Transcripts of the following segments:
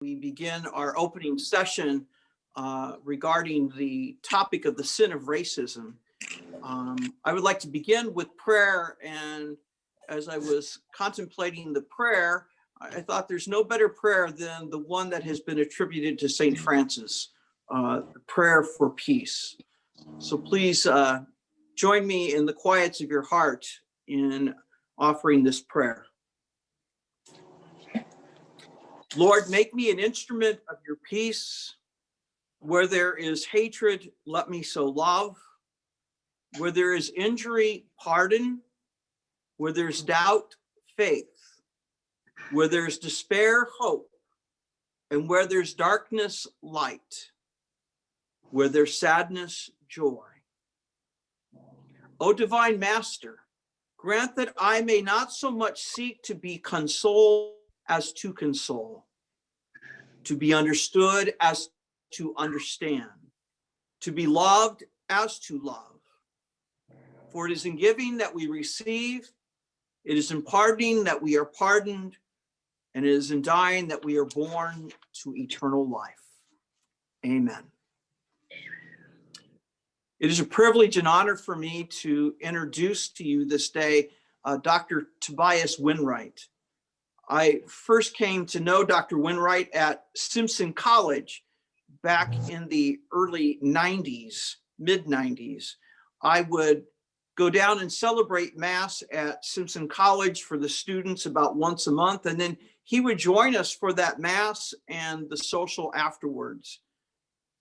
We begin our opening session regarding the topic of the sin of racism. I would like to begin with prayer, and as I was contemplating the prayer, I thought there's no better prayer than the one that has been attributed to St. Francis, the prayer for peace. So please join me in the quiets of your heart in offering this prayer. Lord, make me an instrument of your peace. Where there is hatred, let me sow love. Where there is injury, pardon. Where there's doubt, faith. Where there's despair, hope. And where there's darkness, light. Where there's sadness, joy. O divine Master, grant that I may not so much seek to be consoled as to console, to be understood as to understand, to be loved as to love. For it is in giving that we receive, it is in pardoning that we are pardoned, and it is in dying that we are born to eternal life. Amen. It is a privilege and honor for me to introduce to you this day Dr. Tobias Winright. I first came to know Dr. Winright at Simpson College back in the early 90s, mid 90s. I would go down and celebrate Mass at Simpson College for the students about once a month, and then he would join us for that Mass and the social afterwards.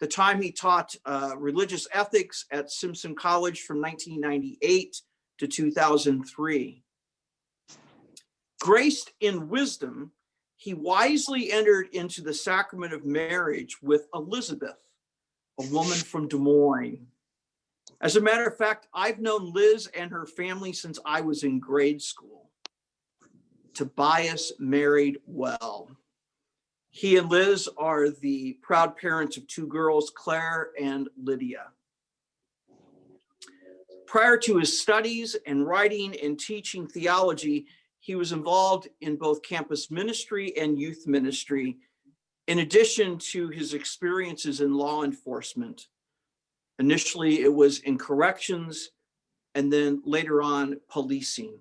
The time he taught religious ethics at Simpson College from 1998 to 2003. Graced in wisdom, he wisely entered into the sacrament of marriage with Elizabeth, a woman from Des Moines. As a matter of fact, I've known Liz and her family since I was in grade school. Tobias married well. He and Liz are the proud parents of two girls, Claire and Lydia. Prior to his studies and writing and teaching theology, he was involved in both campus ministry and youth ministry, in addition to his experiences in law enforcement. Initially, it was in corrections, and then later on, policing.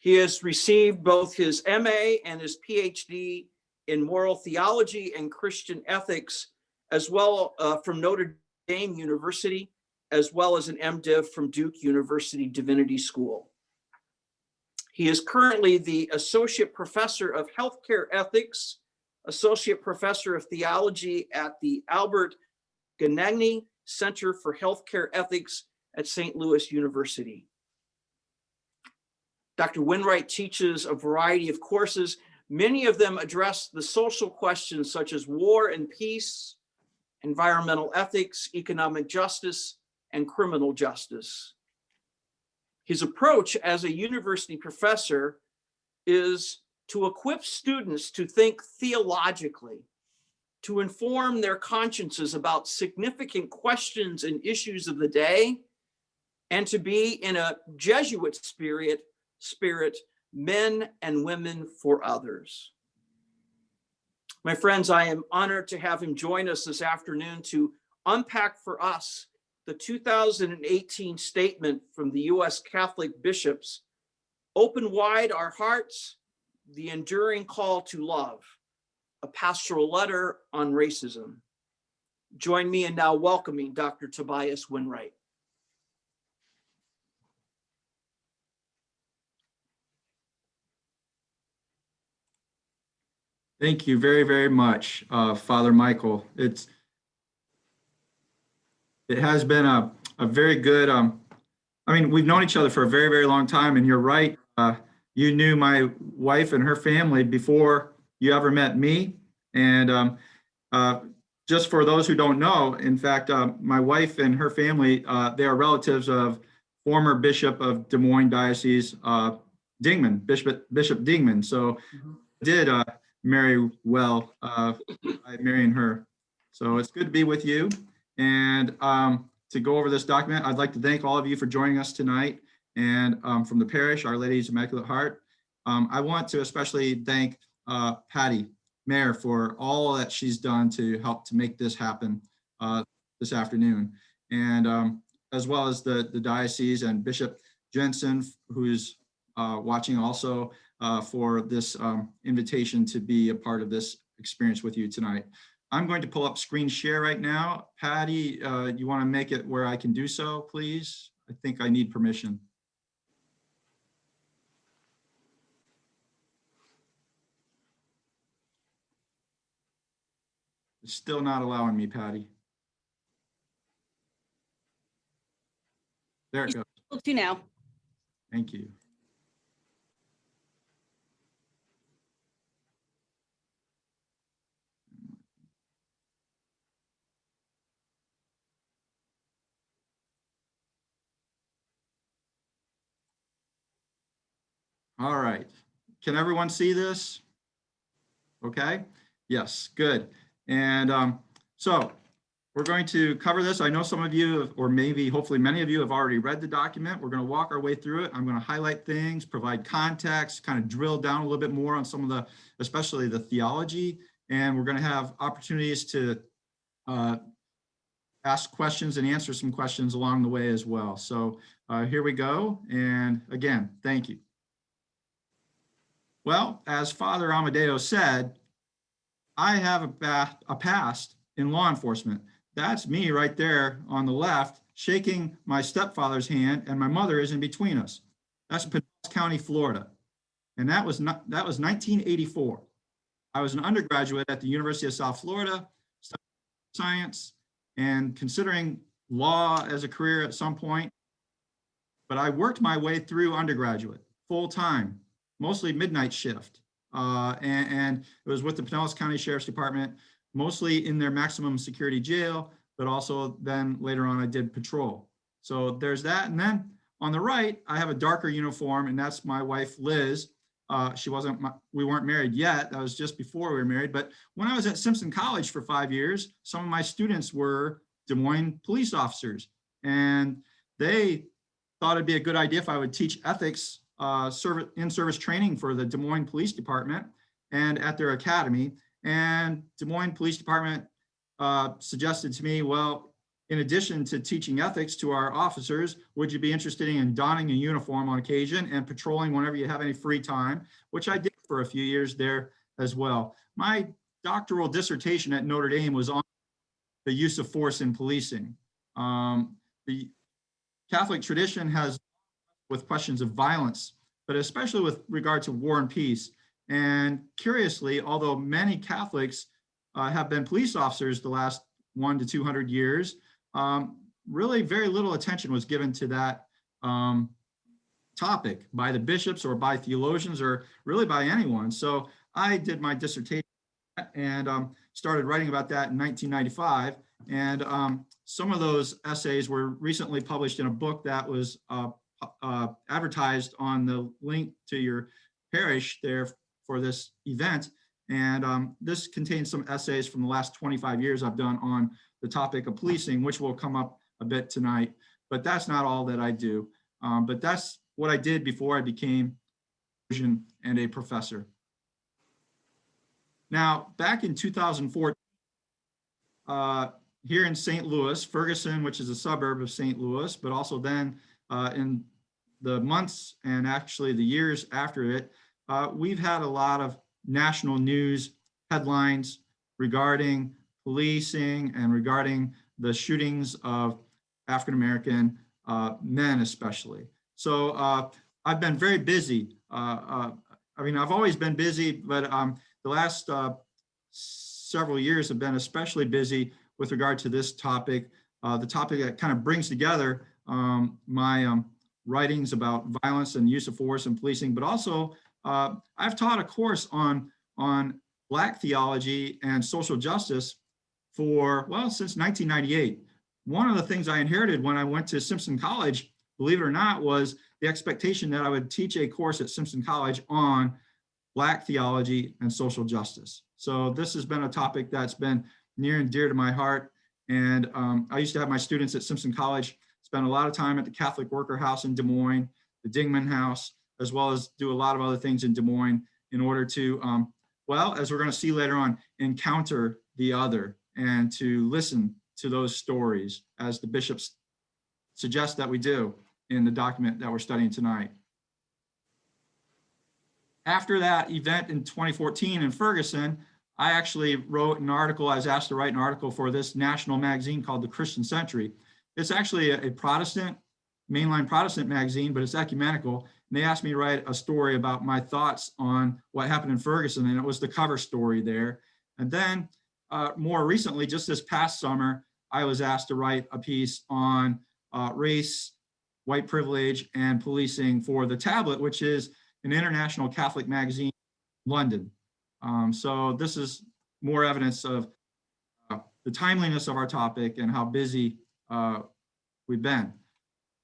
He has received both his MA and his PhD in moral theology and Christian ethics, as well from Notre Dame University, as well as an MDiv from Duke University Divinity School. He is currently the Associate Professor of Healthcare Ethics, Associate Professor of Theology at the Albert Gnaegi Center for Healthcare Ethics at St. Louis University. Dr. Winright teaches a variety of courses. Many of them address the social questions such as war and peace, environmental ethics, economic justice, and criminal justice. His approach as a university professor is to equip students to think theologically, to inform their consciences about significant questions and issues of the day, and to be in a Jesuit spirit, men and women for others. My friends, I am honored to have him join us this afternoon to unpack for us the 2018 statement from the U.S. Catholic bishops, Open Wide Our Hearts, the Enduring Call to Love, a pastoral letter on racism. Join me in now welcoming Dr. Tobias Winright. Thank you very, very much, Father Michael. It has been a very good, we've known each other for a very, very long time, and you're right. You knew my wife and her family before you ever met me. And just for those who don't know, in fact, my wife and her family, they are relatives of former Bishop of Des Moines Diocese, Dingman, Bishop Dingman. So I did marry well by marrying her. So it's good to be with you. And to go over this document, I'd like to thank all of you for joining us tonight. And from the parish, Our Lady's Immaculate Heart, I want to especially thank Patty Mayor for all that she's done to help to make this happen this afternoon. And as well as the diocese and Bishop Jensen, who's watching also for this invitation to be a part of this experience with you tonight. I'm going to pull up screen share right now. Patty, you want to make it where I can do so, please? I think I need permission. It's still not allowing me, Patty. There it goes. Able to now. Thank you. All right. Can everyone see this? Okay. Yes, good. And so we're going to cover this. I know some of you, or maybe hopefully many of you, have already read the document. We're going to walk our way through it. I'm going to highlight things, provide context, kind of drill down a little bit more on some of the, especially the theology. And we're going to have opportunities to ask questions and answer some questions along the way as well. So here we go. And again, thank you. Well, as Father Amadeo said, I have a past in law enforcement. That's me right there on the left, shaking my stepfather's hand, and my mother is in between us. That's Pinellas County, Florida. And that was 1984. I was an undergraduate at the University of South Florida, studying science and considering law as a career at some point. But I worked my way through undergraduate full time, mostly midnight shift. And it was with the Pinellas County Sheriff's Department, mostly in their maximum security jail, but also then later on I did patrol. So there's that. And then on the right, I have a darker uniform, and that's my wife, Liz. We weren't married yet. That was just before we were married. But when I was at Simpson College for 5 years, some of my students were Des Moines police officers. And they thought it'd be a good idea if I would teach ethics in-service training for the Des Moines Police Department and at their academy. And Des Moines Police Department suggested to me, well, in addition to teaching ethics to our officers, would you be interested in donning a uniform on occasion and patrolling whenever you have any free time, which I did for a few years there as well. My doctoral dissertation at Notre Dame was on the use of force in policing. The Catholic tradition has with questions of violence, but especially with regard to war and peace. And curiously, although many Catholics have been police officers the last 100 to 200 years, really very little attention was given to that topic by the bishops or by theologians or really by anyone. So I did my dissertation and started writing about that in 1995. And some of those essays were recently published in a book that was advertised on the link to your parish there for this event. And this contains some essays from the last 25 years I've done on the topic of policing, which will come up a bit tonight. But that's not all that I do. But that's what I did before I became a theologian and a professor. Now, back in 2014, here in St. Louis, Ferguson, which is a suburb of St. Louis, but also then in the months and actually the years after it, we've had a lot of national news headlines regarding policing and regarding the shootings of African-American men especially. So I've been very busy. I mean, I've always been busy, but the last several years have been especially busy with regard to this topic, the topic that kind of brings together my writings about violence and use of force and policing, but also I've taught a course on Black theology and social justice for, well, since 1998. One of the things I inherited when I went to Simpson College, believe it or not, was the expectation that I would teach a course at Simpson College on Black theology and social justice. So this has been a topic that's been near and dear to my heart. And I used to have my students at Simpson College spend a lot of time at the Catholic Worker House in Des Moines, the Dingman House, as well as do a lot of other things in Des Moines in order to, well, as we're going to see later on, encounter the other and to listen to those stories, as the bishops suggest that we do in the document that we're studying tonight. After that event in 2014 in Ferguson, I actually wrote an article. I was asked to write an article for this national magazine called The Christian Century. It's actually a Protestant, mainline Protestant magazine, but it's ecumenical. And they asked me to write a story about my thoughts on what happened in Ferguson, and it was the cover story there. And then more recently, just this past summer, I was asked to write a piece on race, white privilege, and policing for The Tablet, which is an international Catholic magazine in London. So this is more evidence of the timeliness of our topic and how busy we've been.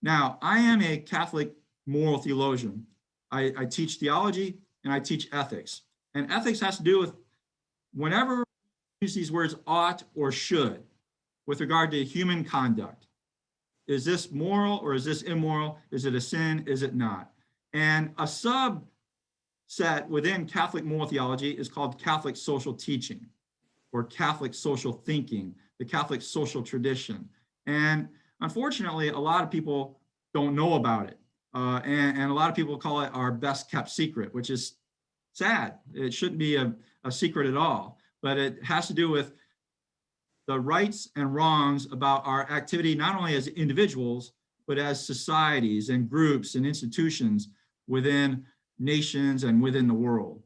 Now, I am a Catholic moral theologian. I teach theology and I teach ethics. And ethics has to do with whenever we use these words ought or should with regard to human conduct. Is this moral or is this immoral? Is it a sin? Is it not? And a subset within Catholic moral theology is called Catholic social teaching or Catholic social thinking, the Catholic social tradition. And unfortunately, a lot of people don't know about it. And a lot of people call it our best kept secret, which is sad. It shouldn't be a secret at all, but it has to do with the rights and wrongs about our activity, not only as individuals, but as societies and groups and institutions within nations and within the world.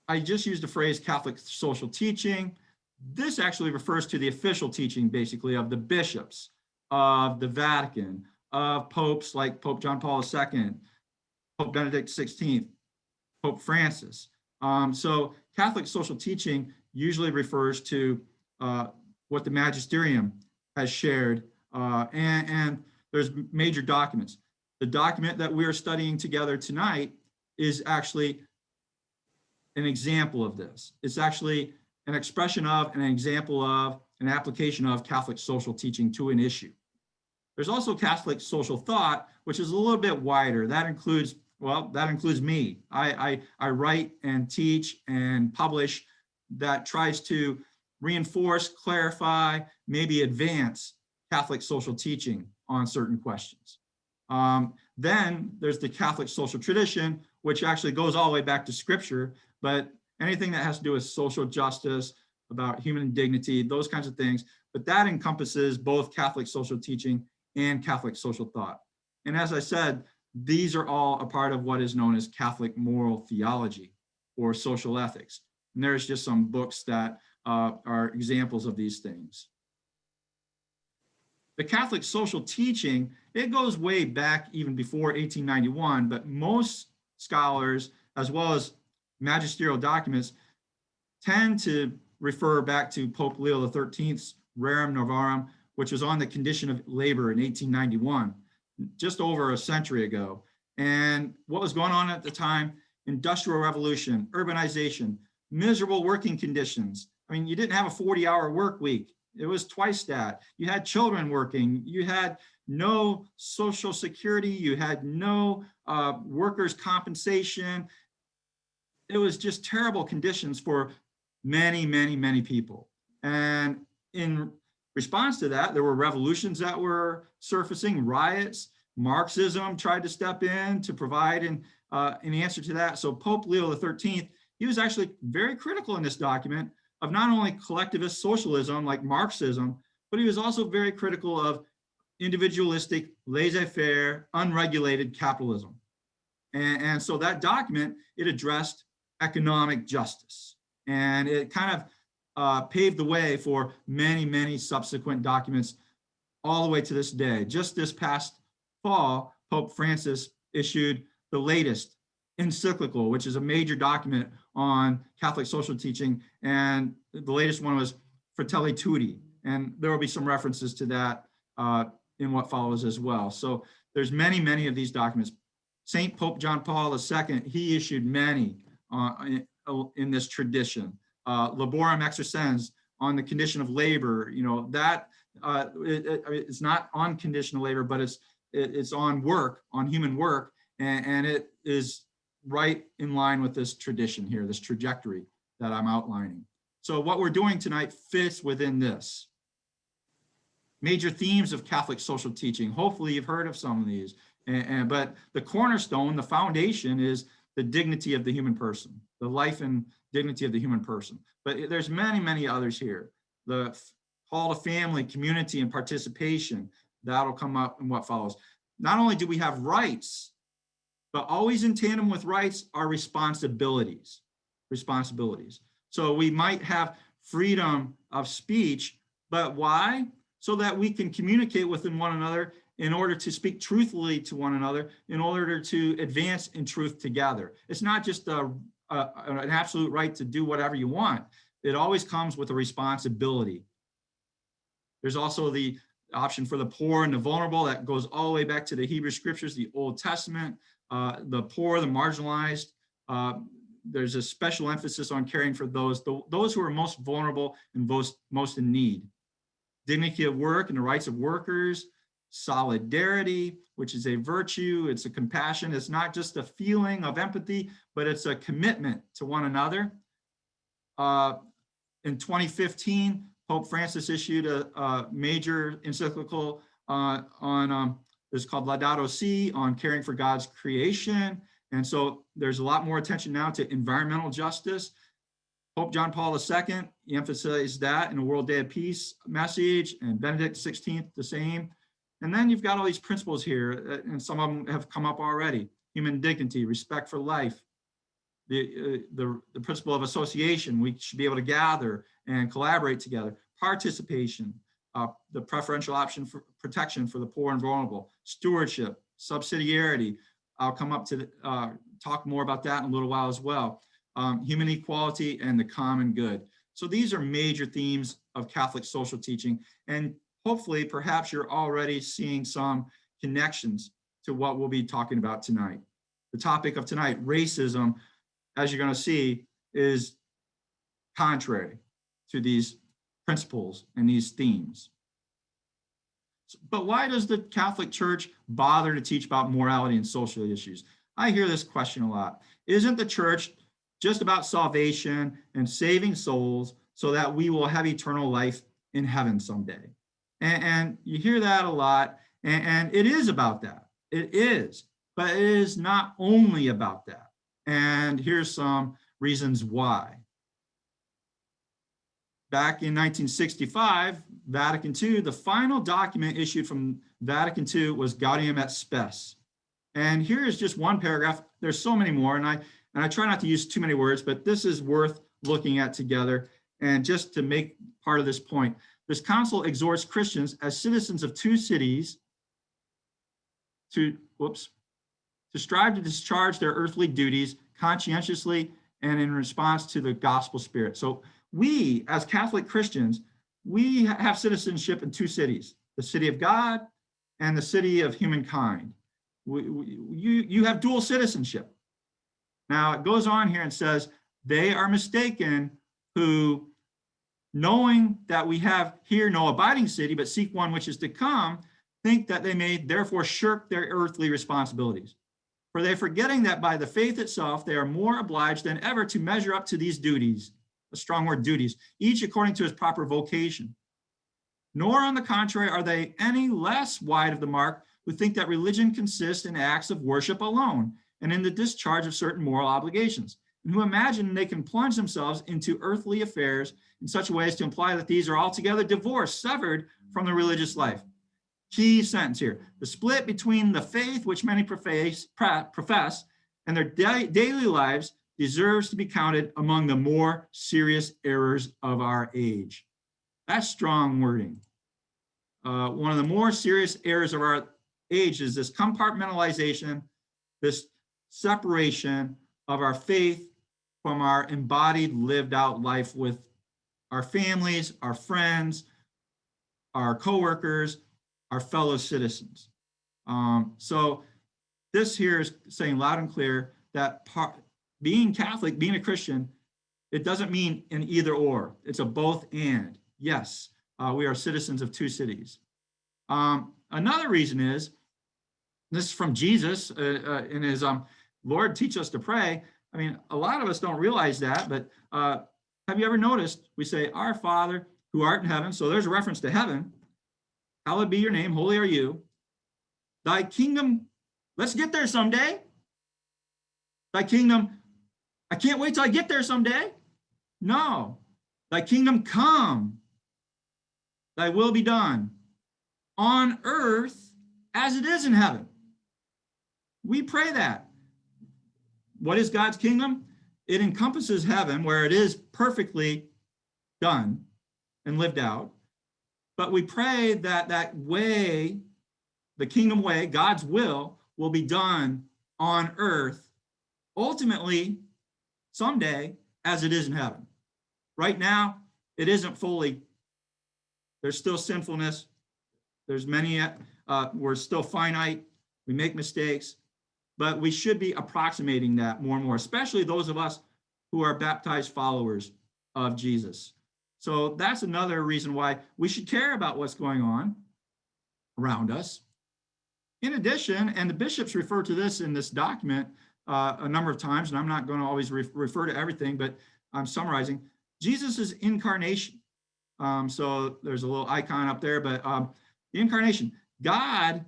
I just used the phrase Catholic social teaching. This actually refers to the official teaching, basically, of the bishops, of the Vatican, of popes like Pope John Paul II, Pope Benedict XVI, Pope Francis. So Catholic social teaching usually refers to what the magisterium has shared, and there's major documents. The document that we're studying together tonight is actually an example of this. It's actually an expression of, an example of, an application of Catholic social teaching to an issue. There's also Catholic social thought, which is a little bit wider. That includes, well, that includes me. I write and teach and publish that tries to reinforce, clarify, maybe advance Catholic social teaching on certain questions. Then there's the Catholic social tradition, which actually goes all the way back to Scripture, but anything that has to do with social justice, about human dignity, those kinds of things, but that encompasses both Catholic social teaching and Catholic social thought. And as I said, these are all a part of what is known as Catholic moral theology or social ethics. And there's just some books that are examples of these things. The Catholic social teaching, it goes way back even before 1891, but most scholars, as well as magisterial documents, tend to refer back to Pope Leo XIII's Rerum Novarum, which was on the condition of labor in 1891, just over a century ago. And what was going on at the time? Industrial revolution, urbanization, miserable working conditions. I mean, you didn't have a 40-hour work week. It was twice that. You had children working. You had no social security. You had no workers' compensation. It was just terrible conditions for many, many, many people. And in response to that, there were revolutions that were surfacing, riots. Marxism tried to step in to provide an answer to that. So Pope Leo XIII, he was actually very critical in this document of not only collectivist socialism like Marxism, but he was also very critical of individualistic, laissez-faire, unregulated capitalism. And so that document, it addressed economic justice. And it kind of paved the way for many, many subsequent documents all the way to this day. Just this past fall, Pope Francis issued the latest encyclical, which is a major document on Catholic social teaching. And the latest one was Fratelli Tutti. And there will be some references to that in what follows as well. So there's many, many of these documents. Saint Pope John Paul II, he issued many in this tradition. Laborem Exercens on the condition of labor, you know, that it's not on conditional labor, but it's on work, on human work, and it is right in line with this tradition here, this trajectory that I'm outlining. So what we're doing tonight fits within this. Major themes of Catholic social teaching. Hopefully you've heard of some of these, but the cornerstone, the foundation is the dignity of the human person, the life and dignity of the human person. But there's many, many others here. The call to family, community, and participation, that'll come up in what follows. Not only do we have rights, but always in tandem with rights are responsibilities. So we might have freedom of speech, but why? So that we can communicate within one another in order to speak truthfully to one another, in order to advance in truth together. It's not just an absolute right to do whatever you want. It always comes with a responsibility. There's also the option for the poor and the vulnerable that goes all the way back to the Hebrew scriptures, the Old Testament, the poor, the marginalized. There's a special emphasis on caring for those who are most vulnerable and most in need. Dignity of work and the rights of workers, solidarity, which is a virtue, it's a compassion. It's not just a feeling of empathy, but it's a commitment to one another. In 2015, Pope Francis issued a major encyclical on it's called Laudato Si, on caring for God's creation. And so there's a lot more attention now to environmental justice. Pope John Paul II emphasized that in the World Day of Peace message, and Benedict XVI the same. And then you've got all these principles here, and some of them have come up already. Human dignity, respect for life, the principle of association. We should be able to gather and collaborate together. Participation, the preferential option for protection for the poor and vulnerable. Stewardship, subsidiarity. I'll come up to talk more about that in a little while as well. Human equality and the common good. So these are major themes of Catholic social teaching, and hopefully perhaps you're already seeing some connections to what we'll be talking about tonight. The topic of tonight, racism, as you're going to see, is contrary to these principles and these themes. But why does the Catholic Church bother to teach about morality and social issues? I hear this question a lot. Isn't the church just about salvation and saving souls so that we will have eternal life in heaven someday? And you hear that a lot, and it is about that. It is, but it is not only about that. And here's some reasons why. Back in 1965, Vatican II, the final document issued from Vatican II was Gaudium et Spes. And here is just one paragraph. There's so many more, and I try not to use too many words, but this is worth looking at together. And just to make part of this point, this council exhorts Christians as citizens of two cities to strive to discharge their earthly duties conscientiously and in response to the gospel spirit. So we, as Catholic Christians, we have citizenship in two cities, the city of God and the city of humankind. You have dual citizenship. Now, it goes on here and says, they are mistaken who, knowing that we have here no abiding city, but seek one which is to come, think that they may therefore shirk their earthly responsibilities. For they forgetting that by the faith itself, they are more obliged than ever to measure up to these duties, a strong word, duties, each according to his proper vocation. Nor on the contrary, are they any less wide of the mark who think that religion consists in acts of worship alone and in the discharge of certain moral obligations, and who imagine they can plunge themselves into earthly affairs in such ways to imply that these are altogether divorced, severed from the religious life. Key sentence here: the split between the faith which many profess and their daily lives deserves to be counted among the more serious errors of our age. That's strong wording. One of the more serious errors of our age is this compartmentalization, this separation of our faith from our embodied, lived out life with our families, our friends, our coworkers, our fellow citizens. So this here is saying loud and clear that being Catholic, being a Christian, it doesn't mean an either or. It's a both and. Yes, we are citizens of two cities. Another reason is, this is from Jesus in his Lord, teach us to pray. I mean, a lot of us don't realize that, but have you ever noticed we say, our Father who art in heaven? So there's a reference to heaven. Hallowed be your name, holy are you. Thy kingdom, let's get there someday. Thy kingdom, I can't wait till I get there someday. No, thy kingdom come. Thy will be done on earth as it is in heaven. We pray that. What is God's kingdom? It encompasses heaven, where it is perfectly done and lived out. But we pray that that way, the kingdom way, God's will be done on earth, ultimately, someday, as it is in heaven. Right now, it isn't fully. There's still sinfulness. There's many, we're still finite. We make mistakes. But we should be approximating that more and more, especially those of us who are baptized followers of Jesus. So that's another reason why we should care about what's going on around us. In addition, and the bishops refer to this in this document a number of times, and I'm not going to always refer to everything, but I'm summarizing Jesus' incarnation. So there's a little icon up there, but the incarnation, God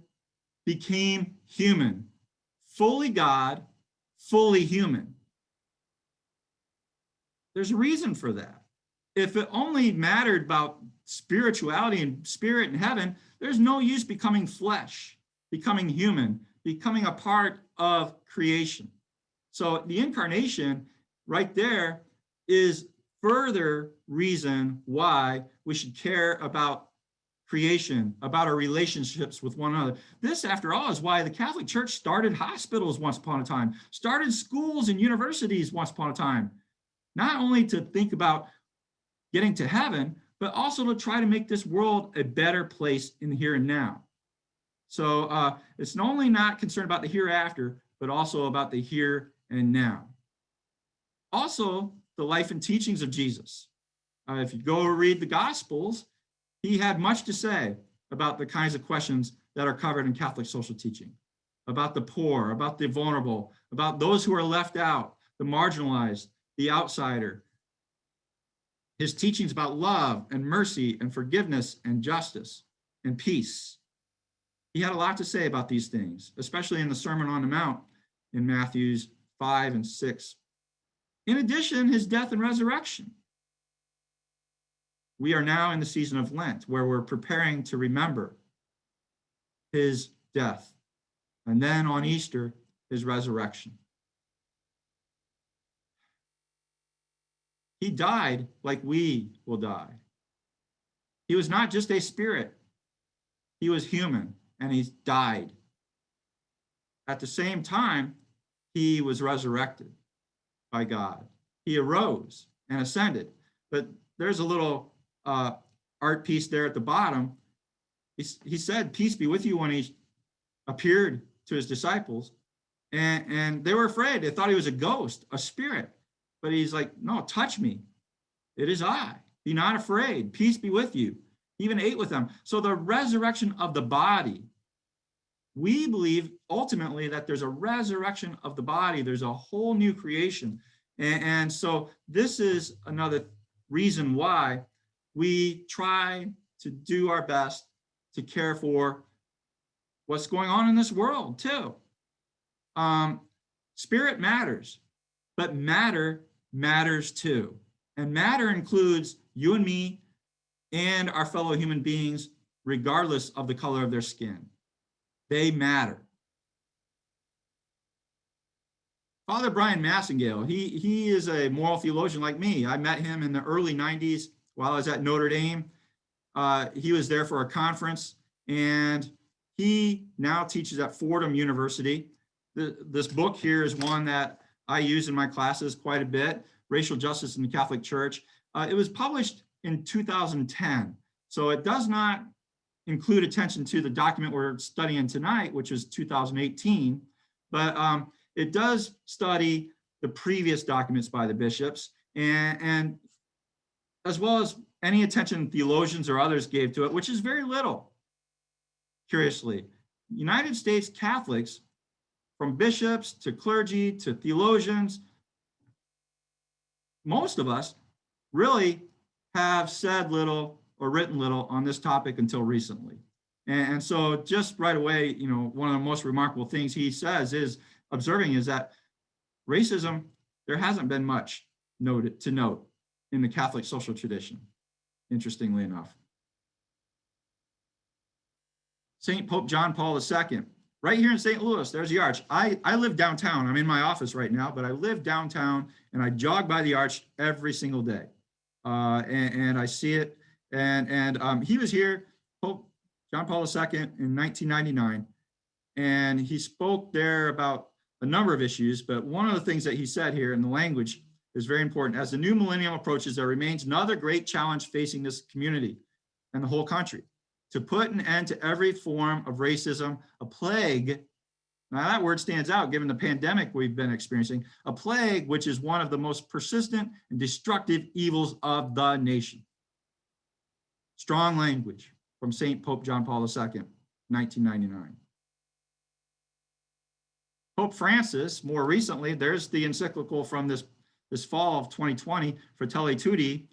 became human, fully God, fully human. There's a reason for that. If it only mattered about spirituality and spirit in heaven, there's no use becoming flesh, becoming human, becoming a part of creation. So the incarnation right there is further reason why we should care about creation, about our relationships with one another. This, after all, is why the Catholic Church started hospitals once upon a time, started schools and universities once upon a time, not only to think about getting to heaven, but also to try to make this world a better place in the here and now. So it's not only not concerned about the hereafter, but also about the here and now. Also, the life and teachings of Jesus. If you go read the Gospels, he had much to say about the kinds of questions that are covered in Catholic social teaching, about the poor, about the vulnerable, about those who are left out, the marginalized, the outsider. His teachings about love and mercy and forgiveness and justice and peace. He had a lot to say about these things, especially in the Sermon on the Mount in Matthews 5 and 6. In addition, his death and resurrection. We are now in the season of Lent, where we're preparing to remember his death, and then on Easter, his resurrection. He died like we will die. He was not just a spirit. He was human, and he died. At the same time, he was resurrected by God. He arose and ascended. But there's a little art piece there at the bottom. He said, peace be with you, when he appeared to his disciples. And they were afraid. They thought he was a ghost, a spirit. But he's like, no, touch me. It is I. Be not afraid. Peace be with you. He even ate with them. So the resurrection of the body, we believe ultimately that there's a resurrection of the body. There's a whole new creation. And so this is another reason why we try to do our best to care for what's going on in this world too. Spirit matters, but matter matters too. And matter includes you and me and our fellow human beings, regardless of the color of their skin. They matter. Father Brian Massingale, he is a moral theologian like me. I met him in the early 90s while I was at Notre Dame. He was there for a conference, and he now teaches at Fordham University. This book here is one that I use in my classes quite a bit, Racial Justice in the Catholic Church. It was published in 2010, so it does not include attention to the document we're studying tonight, which is 2018, but it does study the previous documents by the bishops, and as well as any attention theologians or others gave to it, which is very little, curiously. United States Catholics from bishops to clergy to theologians, most of us really have said little or written little on this topic until recently. And so just right away, one of the most remarkable things he says is observing is that racism, there hasn't been much to note in the Catholic social tradition, interestingly enough. St. Pope John Paul II, right here in St. Louis, there's the arch. I live downtown. I'm in my office right now, but I live downtown and I jog by the arch every single day. And I see it. And he was here, Pope John Paul II, in 1999. And he spoke there about a number of issues, but one of the things that he said here in the language is very important. As the new millennium approaches, there remains another great challenge facing this community and the whole country: to put an end to every form of racism, a plague. Now that word stands out given the pandemic we've been experiencing, a plague which is one of the most persistent and destructive evils of the nation. Strong language from St. Pope John Paul II, 1999. Pope Francis, more recently, there's the encyclical from this fall of 2020, Fratelli Tutti.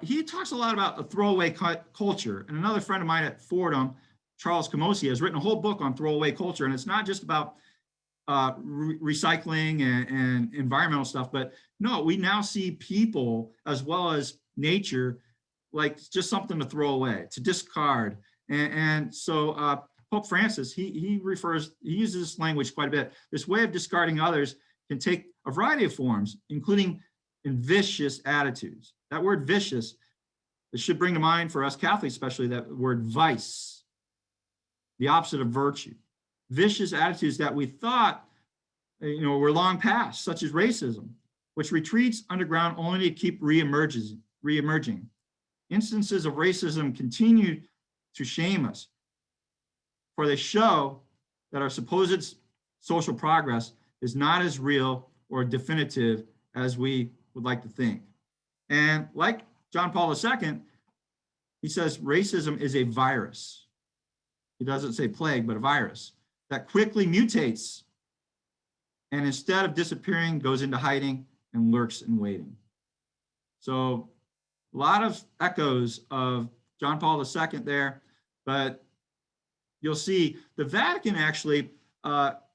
He talks a lot about a throwaway culture. And another friend of mine at Fordham, Charles Camosi, has written a whole book on throwaway culture. And it's not just about recycling and environmental stuff, but no, we now see people as well as nature like just something to throw away, to discard. And so Pope Francis, he uses this language quite a bit. This way of discarding others can take a variety of forms, including in vicious attitudes. That word vicious, it should bring to mind for us Catholics, especially that word vice, the opposite of virtue. Vicious attitudes that we thought, were long past, such as racism, which retreats underground only to keep reemerging. Instances of racism continue to shame us, for they show that our supposed social progress is not as real or definitive as we would like to think. And like John Paul II, he says racism is a virus. He doesn't say plague, but a virus that quickly mutates and instead of disappearing, goes into hiding and lurks in waiting. So a lot of echoes of John Paul II there, but you'll see the Vatican actually,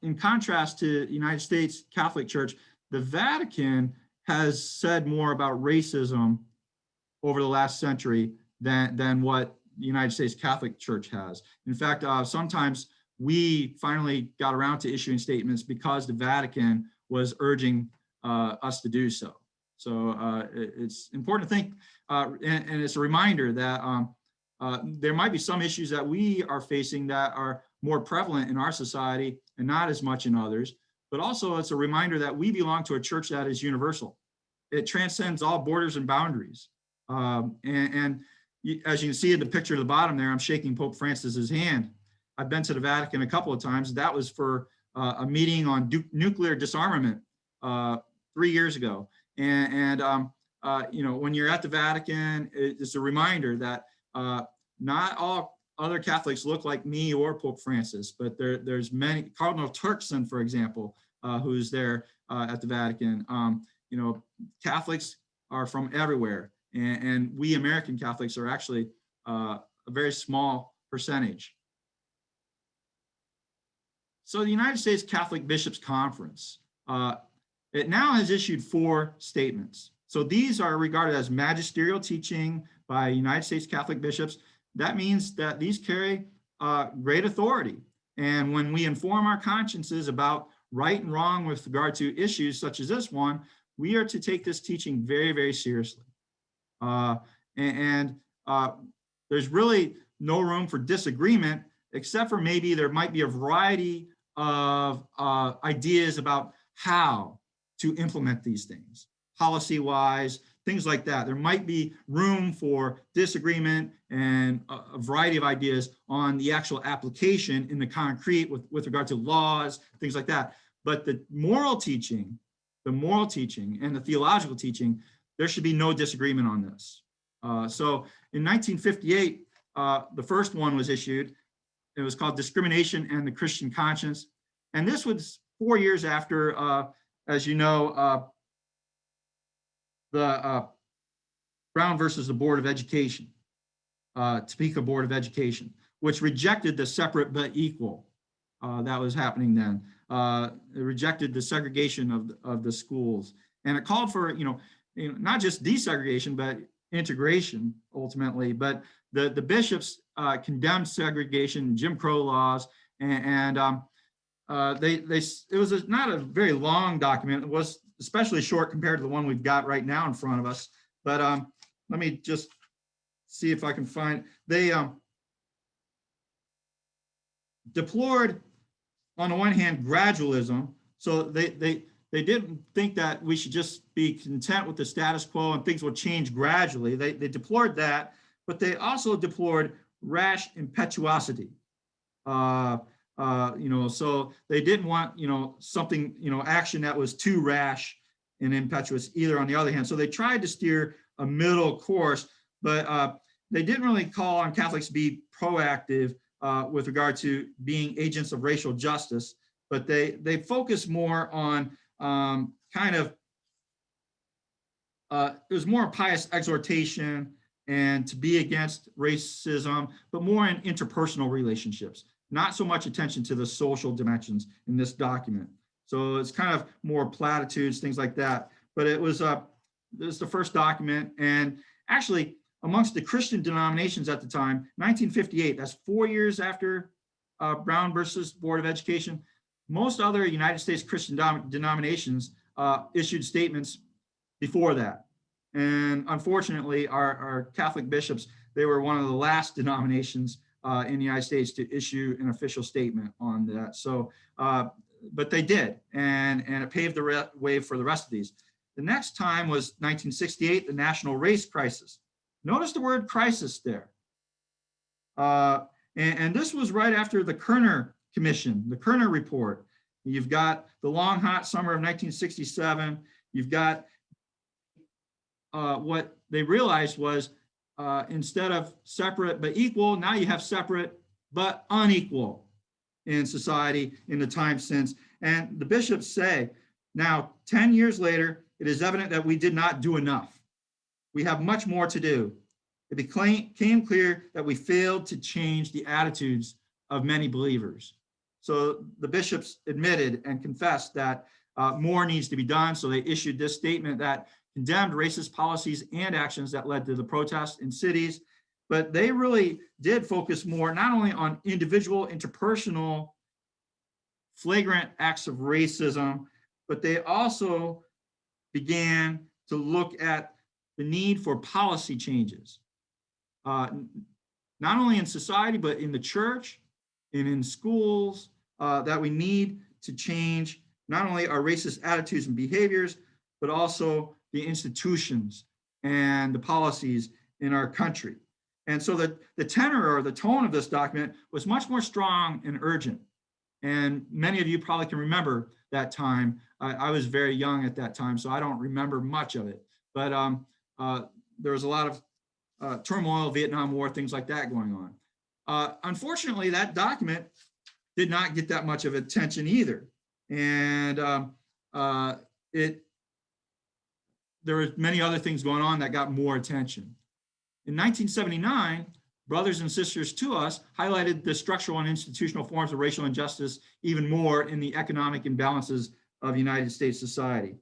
in contrast to the United States Catholic Church, the Vatican has said more about racism over the last century than what the United States Catholic Church has. In fact, sometimes we finally got around to issuing statements because the Vatican was urging us to do so. So it's important to think, and it's a reminder that there might be some issues that we are facing that are more prevalent in our society and not as much in others, but also it's a reminder that we belong to a church that is universal. It transcends all borders and boundaries. As you can see in the picture at the bottom there, I'm shaking Pope Francis's hand. I've been to the Vatican a couple of times. That was for a meeting on nuclear disarmament 3 years ago. When you're at the Vatican, it's a reminder that not all other Catholics look like me or Pope Francis, but there's many. Cardinal Turkson, for example, who's there at the Vatican. Catholics are from everywhere, and we American Catholics are actually a very small percentage. So the United States Catholic Bishops' Conference, it now has issued 4 statements. So these are regarded as magisterial teaching by United States Catholic bishops. That means that these carry great authority. And when we inform our consciences about right and wrong with regard to issues such as this one, we are to take this teaching very, very seriously. There's really no room for disagreement, except for maybe there might be a variety of ideas about how to implement these things, policy-wise, things like that. There might be room for disagreement and a variety of ideas on the actual application in the concrete with regard to laws, things like that. But the moral teaching and the theological teaching, there should be no disagreement on this. So in 1958, the first one was issued. It was called Discrimination and the Christian Conscience. And this was 4 years after, as you know, the Brown versus the Board of Education, Topeka Board of Education, which rejected the separate but equal that was happening then. It rejected the segregation of the schools, and it called for, not just desegregation, but integration ultimately. But the bishops condemned segregation, Jim Crow laws, and it was not a very long document. It was especially short compared to the one we've got right now in front of us. But let me just see if I can find. They deplored, on the one hand, gradualism. So they didn't think that we should just be content with the status quo and things will change gradually. They deplored that, but they also deplored rash impetuosity. So they didn't want, something, action that was too rash and impetuous either, on the other hand. So they tried to steer a middle course, but they didn't really call on Catholics to be proactive with regard to being agents of racial justice, but they focused more on it was more pious exhortation and to be against racism, but more in interpersonal relationships, not so much attention to the social dimensions in this document. So it's kind of more platitudes, things like that. But it was the first document, and actually amongst the Christian denominations at the time, 1958, that's 4 years after Brown versus Board of Education, most other United States Christian denominations issued statements before that. And unfortunately, our Catholic bishops, they were one of the last denominations in the United States to issue an official statement on that. So, but they did, and it paved the way for the rest of these. The next time was 1968, the national race crisis. Notice the word crisis there. And this was right after the Kerner Commission, the Kerner report. You've got the long, hot summer of 1967. You've got what they realized was instead of separate but equal, now you have separate but unequal in society in the time since. And the bishops say, now 10 years later, it is evident that we did not do enough. We have much more to do. It became clear that we failed to change the attitudes of many believers. So the bishops admitted and confessed that more needs to be done. So they issued this statement that condemned racist policies and actions that led to the protests in cities. But they really did focus more not only on individual, interpersonal, flagrant acts of racism, but they also began to look at the need for policy changes, not only in society, but in the church and in schools, that we need to change not only our racist attitudes and behaviors, but also the institutions and the policies in our country. And so the tenor or the tone of this document was much more strong and urgent. And many of you probably can remember that time. I was very young at that time, so I don't remember much of it. But there was a lot of turmoil, Vietnam War, things like that going on. Unfortunately, that document did not get that much of attention either. And there were many other things going on that got more attention. In 1979, Brothers and Sisters to Us highlighted the structural and institutional forms of racial injustice even more in the economic imbalances of United States society.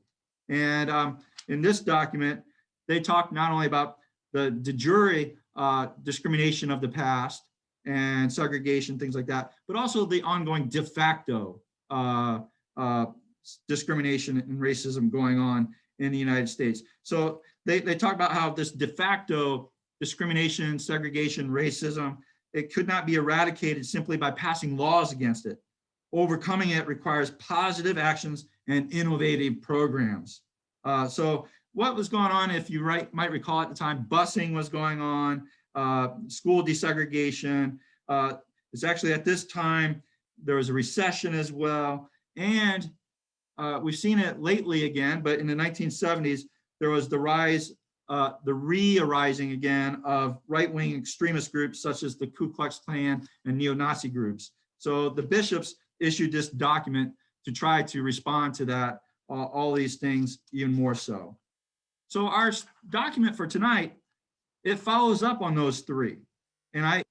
And in this document, they talked not only about the de jure discrimination of the past and segregation, things like that, but also the ongoing de facto discrimination and racism going on in the United States. So they talk about how this de facto discrimination, segregation, racism, it could not be eradicated simply by passing laws against it. Overcoming it requires positive actions and innovative programs. So what was going on, if you might recall at the time, busing was going on, school desegregation. It's actually at this time, there was a recession as well. And we've seen it lately again, but in the 1970s, there was the rise, the re-arising again of right-wing extremist groups such as the Ku Klux Klan and neo-Nazi groups. So the bishops, issued this document to try to respond to that, all these things even more so. So our document for tonight, it follows up on those three. And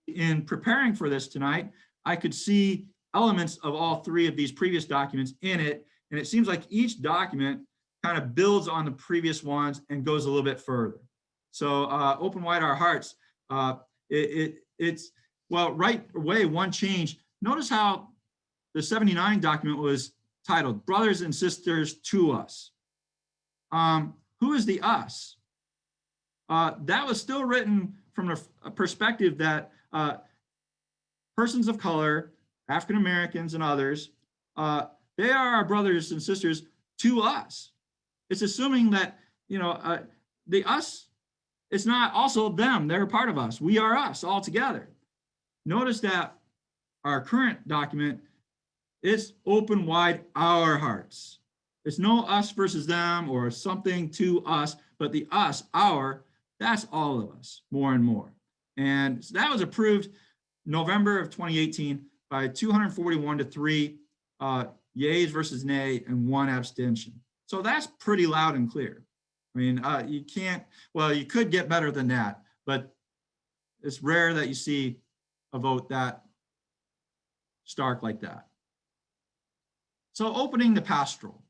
in preparing for this tonight, I could see elements of all three of these previous documents in it. And it seems like each document kind of builds on the previous ones and goes a little bit further. So open wide our hearts. It's, well, right away, one change. Notice how the 79 document was titled Brothers and Sisters to Us. Who is the us? That was still written from a perspective that persons of color, African Americans and others, they are our brothers and sisters to us. It's assuming that, the us, it's not also them, they're a part of us. We are us all together. Notice that our current document is open wide our hearts. It's no us versus them or something to us, but the us, our, that's all of us, more and more. And so that was approved November of 2018 by 241 to 3 yays versus nay and 1 abstention. So that's pretty loud and clear. I mean, you can't, well, you could get better than that, but it's rare that you see a vote that stark like that. So opening the pastoral.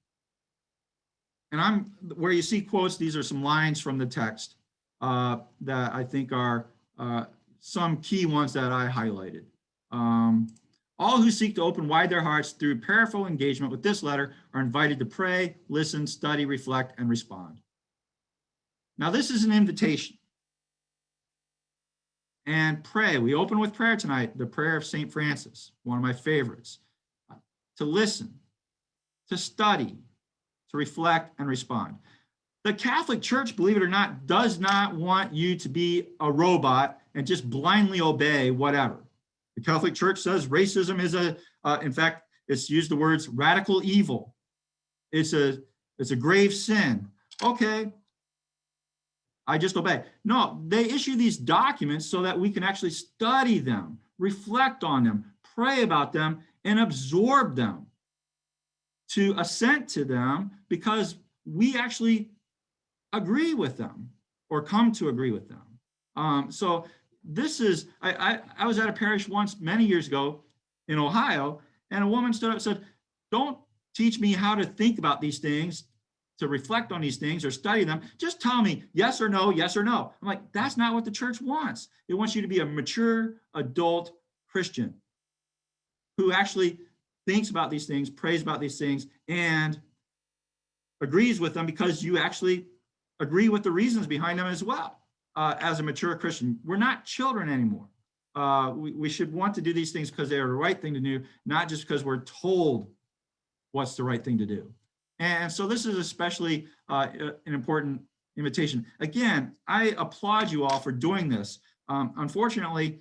And where you see quotes, these are some lines from the text that I think are some key ones that I highlighted. All who seek to open wide their hearts through prayerful engagement with this letter are invited to pray, listen, study, reflect, and respond. Now, this is an invitation. And pray. We open with prayer tonight, the prayer of St. Francis, one of my favorites. To listen, to study, to reflect, and respond. The Catholic Church, believe it or not, does not want you to be a robot and just blindly obey whatever. The Catholic Church says racism is in fact, it's used the words radical evil. It's a grave sin. Okay, I just obey. No, they issue these documents so that we can actually study them, reflect on them, pray about them, and absorb them, to assent to them because we actually agree with them or come to agree with them. So this is, I was at a parish once many years ago in Ohio, and a woman stood up and said, don't teach me how to think about these things, to reflect on these things or study them. Just tell me yes or no, yes or no. I'm like, that's not what the church wants. It wants you to be a mature adult Christian who actually thinks about these things, prays about these things, and agrees with them because you actually agree with the reasons behind them as well. As a mature Christian, we're not children anymore. We should want to do these things because they are the right thing to do, not just because we're told what's the right thing to do. And so this is especially an important invitation. Again, I applaud you all for doing this. Unfortunately,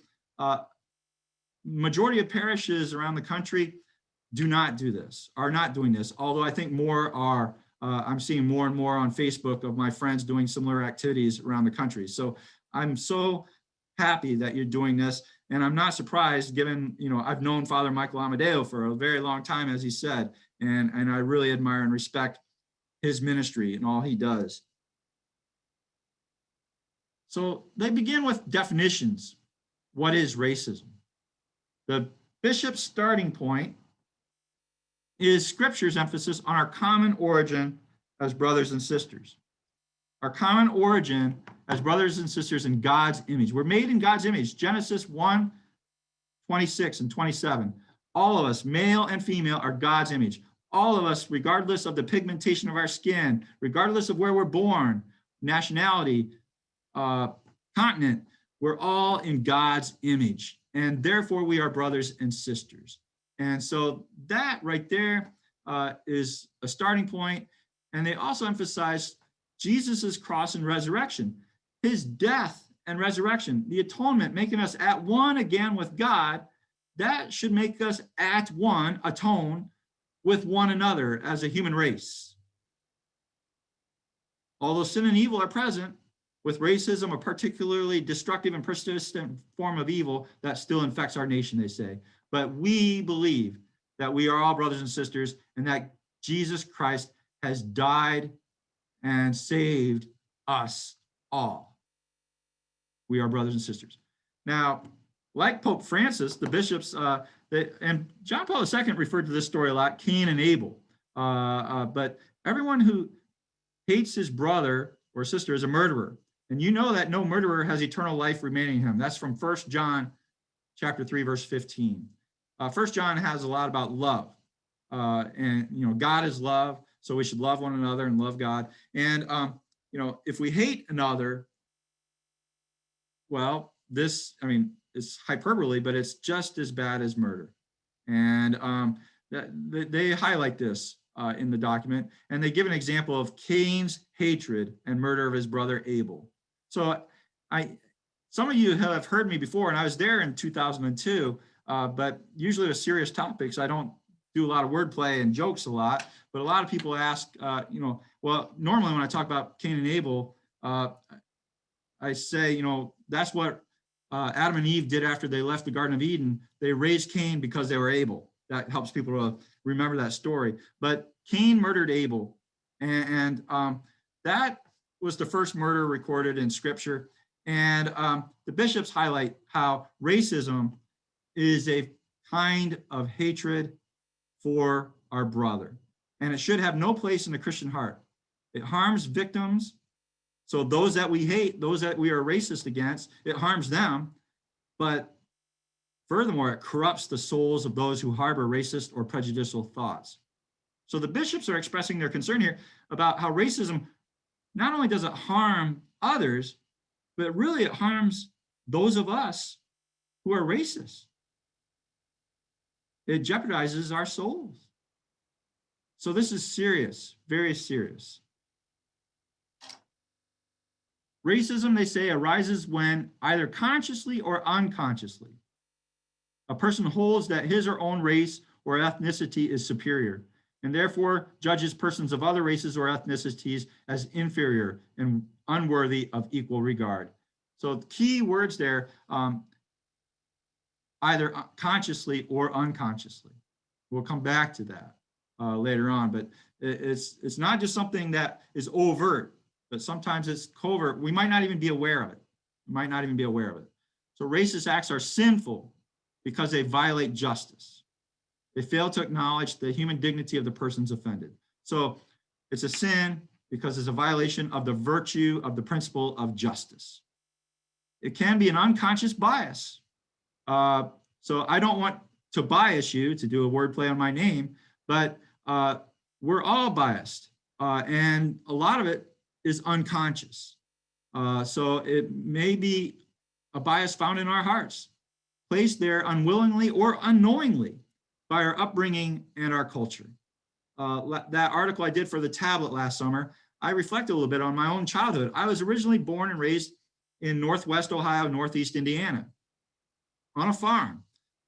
majority of parishes around the country do not do this, are not doing this, although I think more are. I'm seeing more and more on Facebook of my friends doing similar activities around the country. So I'm so happy that you're doing this. And I'm not surprised given, I've known Father Michael Amadeo for a very long time, as he said, and I really admire and respect his ministry and all he does. So they begin with definitions. What is racism? The bishop's starting point is Scripture's emphasis on our common origin as brothers and sisters. Our common origin as brothers and sisters in God's image. We're made in God's image. Genesis 1:26 and 27. All of us, male and female, are God's image. All of us, regardless of the pigmentation of our skin, regardless of where we're born, nationality, continent, we're all in God's image. And therefore, we are brothers and sisters. And so that right there is a starting point. And they also emphasize Jesus's cross and resurrection, his death and resurrection, the atonement, making us at one again with God. That should make us at one, atone with one another as a human race. Although sin and evil are present, with racism, a particularly destructive and persistent form of evil that still infects our nation, they say. But we believe that we are all brothers and sisters, and that Jesus Christ has died and saved us all. We are brothers and sisters. Now, like Pope Francis, the bishops, and John Paul II referred to this story a lot, Cain and Abel. But everyone who hates his brother or sister is a murderer. And you know that no murderer has eternal life remaining in him. That's from 1 John chapter 3, verse 15. 1 John has a lot about love. And, God is love, so we should love one another and love God. And, if we hate another, well, it's hyperbole, but it's just as bad as murder. And they highlight this in the document, and they give an example of Cain's hatred and murder of his brother Abel. So some of you have heard me before, and I was there in 2002, but usually with serious topics, I don't do a lot of wordplay and jokes a lot, but a lot of people ask, well, normally when I talk about Cain and Abel, I say, that's what Adam and Eve did after they left the Garden of Eden. They raised Cain because they were able. That helps people to remember that story. But Cain murdered Abel, and that was the first murder recorded in Scripture. And the bishops highlight how racism is a kind of hatred for our brother, and it should have no place in the Christian heart. It harms victims. So those that we hate, those that we are racist against, it harms them. But furthermore, it corrupts the souls of those who harbor racist or prejudicial thoughts. So the bishops are expressing their concern here about how racism, not only does it harm others, but really it harms those of us who are racist. It jeopardizes our souls. So this is serious, very serious. Racism, they say, arises when either consciously or unconsciously a person holds that his or own race or ethnicity is superior, and therefore judges persons of other races or ethnicities as inferior and unworthy of equal regard. So the key words there, either consciously or unconsciously. We'll come back to that later on, but it's not just something that is overt, but sometimes it's covert. We might not even be aware of it. So racist acts are sinful because they violate justice. They fail to acknowledge the human dignity of the persons offended. So it's a sin because it's a violation of the virtue of the principle of justice. It can be an unconscious bias. So I don't want to bias you, to do a wordplay on my name, but we're all biased, and a lot of it is unconscious. So it may be a bias found in our hearts, placed there unwillingly or unknowingly by our upbringing and our culture. That article I did for the tablet last summer, I reflected a little bit on my own childhood. I was originally born and raised in Northwest Ohio, Northeast Indiana, on a farm.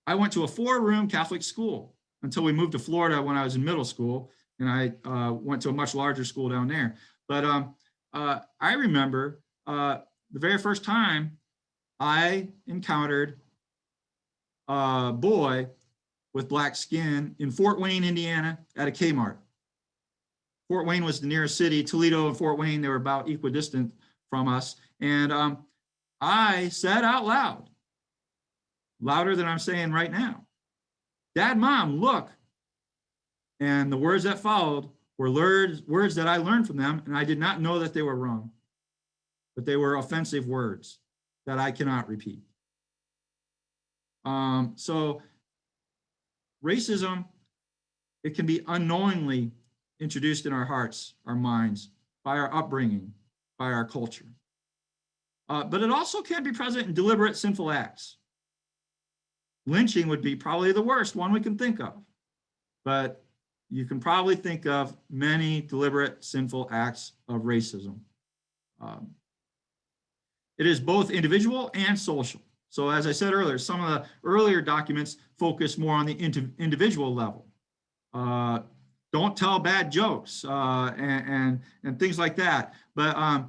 I went to a 4-room Catholic school until we moved to Florida when I was in middle school, and I went to a much larger school down there. But I remember the very first time I encountered a boy with black skin in Fort Wayne, Indiana, at a Kmart. Fort Wayne was the nearest city. Toledo and Fort Wayne, they were about equidistant from us. And I said out loud, louder than I'm saying right now, "Dad, Mom, look." And the words that followed were words that I learned from them, and I did not know that they were wrong, but they were offensive words that I cannot repeat. So racism, it can be unknowingly introduced in our hearts, our minds, by our upbringing, by our culture. But it also can be present in deliberate sinful acts. Lynching would be probably the worst one we can think of, but you can probably think of many deliberate sinful acts of racism. It is both individual and social. So as I said earlier, some of the earlier documents focus more on the individual level. Don't tell bad jokes and things like that. But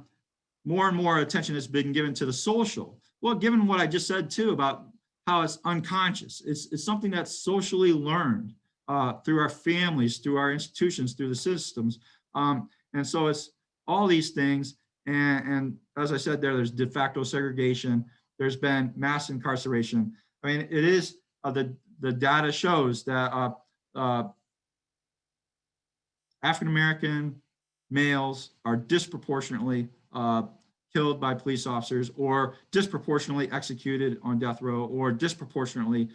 more and more attention has been given to the social. Well, given what I just said too about how it's unconscious, it's something that's socially learned. through our families, through our institutions, through the systems. And so it's all these things. And as I said there's de facto segregation. There's been mass incarceration. I mean, it is, the data shows that African-American males are disproportionately killed by police officers, or disproportionately executed on death row, or disproportionately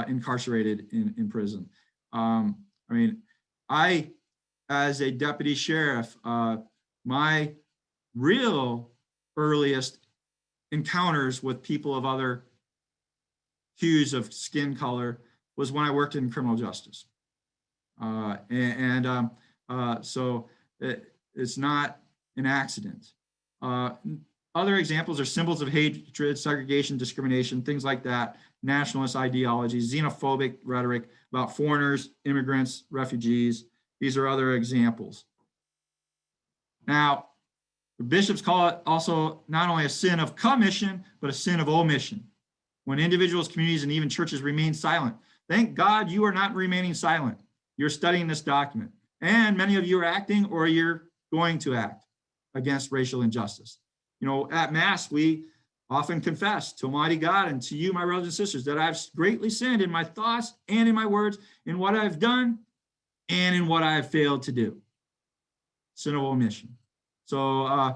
incarcerated in prison. I mean, as a deputy sheriff, my real earliest encounters with people of other hues of skin color was when I worked in criminal justice. So it's not an accident. Other examples are symbols of hatred, segregation, discrimination, things like that, nationalist ideologies, xenophobic rhetoric about foreigners, immigrants, refugees. These are other examples. Now, the bishops call it also not only a sin of commission, but a sin of omission. When individuals, communities, and even churches remain silent. Thank God you are not remaining silent. You're studying this document. And many of you are acting, or you're going to act against racial injustice. You know, at Mass, we often confess to Almighty God and to you, my brothers and sisters, that I've greatly sinned in my thoughts and in my words, in what I've done and in what I have failed to do. Sin of omission. So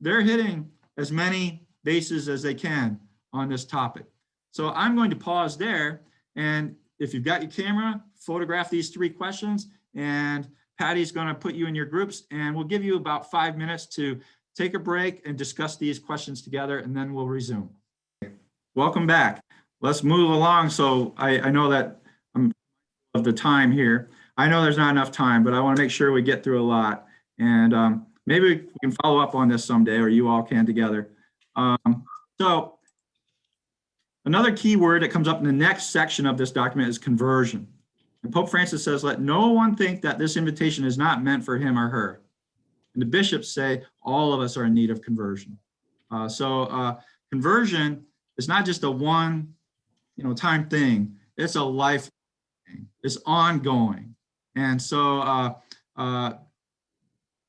they're hitting as many bases as they can on this topic. So I'm going to pause there. And if you've got your camera, photograph these 3 questions, and Patty's going to put you in your groups, and we'll give you about 5 minutes to take a break and discuss these questions together, and then we'll resume. Welcome back. Let's move along. So I know that I'm of the time here. I know there's not enough time, but I want to make sure we get through a lot. And maybe we can follow up on this someday, or you all can together. So another key word that comes up in the next section of this document is conversion. And Pope Francis says, let no one think that this invitation is not meant for him or her. And the bishops say all of us are in need of conversion. Conversion is not just a one, time thing. It's a life thing. It's ongoing. And so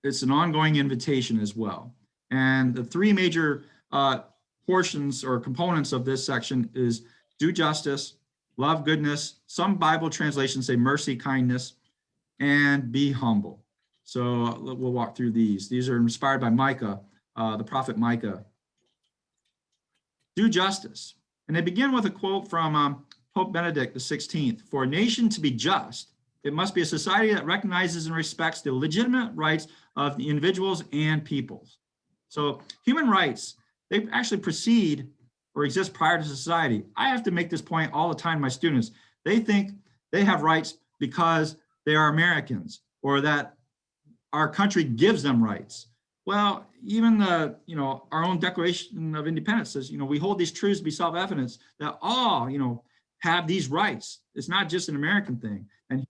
it's an ongoing invitation as well. And the 3 major portions or components of this section is do justice, love goodness. Some Bible translations say mercy, kindness, and be humble. So we'll walk through these. These are inspired by Micah, the prophet Micah. Do justice. And they begin with a quote from Pope Benedict XVI. For a nation to be just, it must be a society that recognizes and respects the legitimate rights of the individuals and peoples. So human rights, they actually precede or exist prior to society. I have to make this point all the time to my students. They think they have rights because they are Americans, or that our country gives them rights. Well, even our own Declaration of Independence says, we hold these truths to be self-evident that all, have these rights. It's not just an American thing, and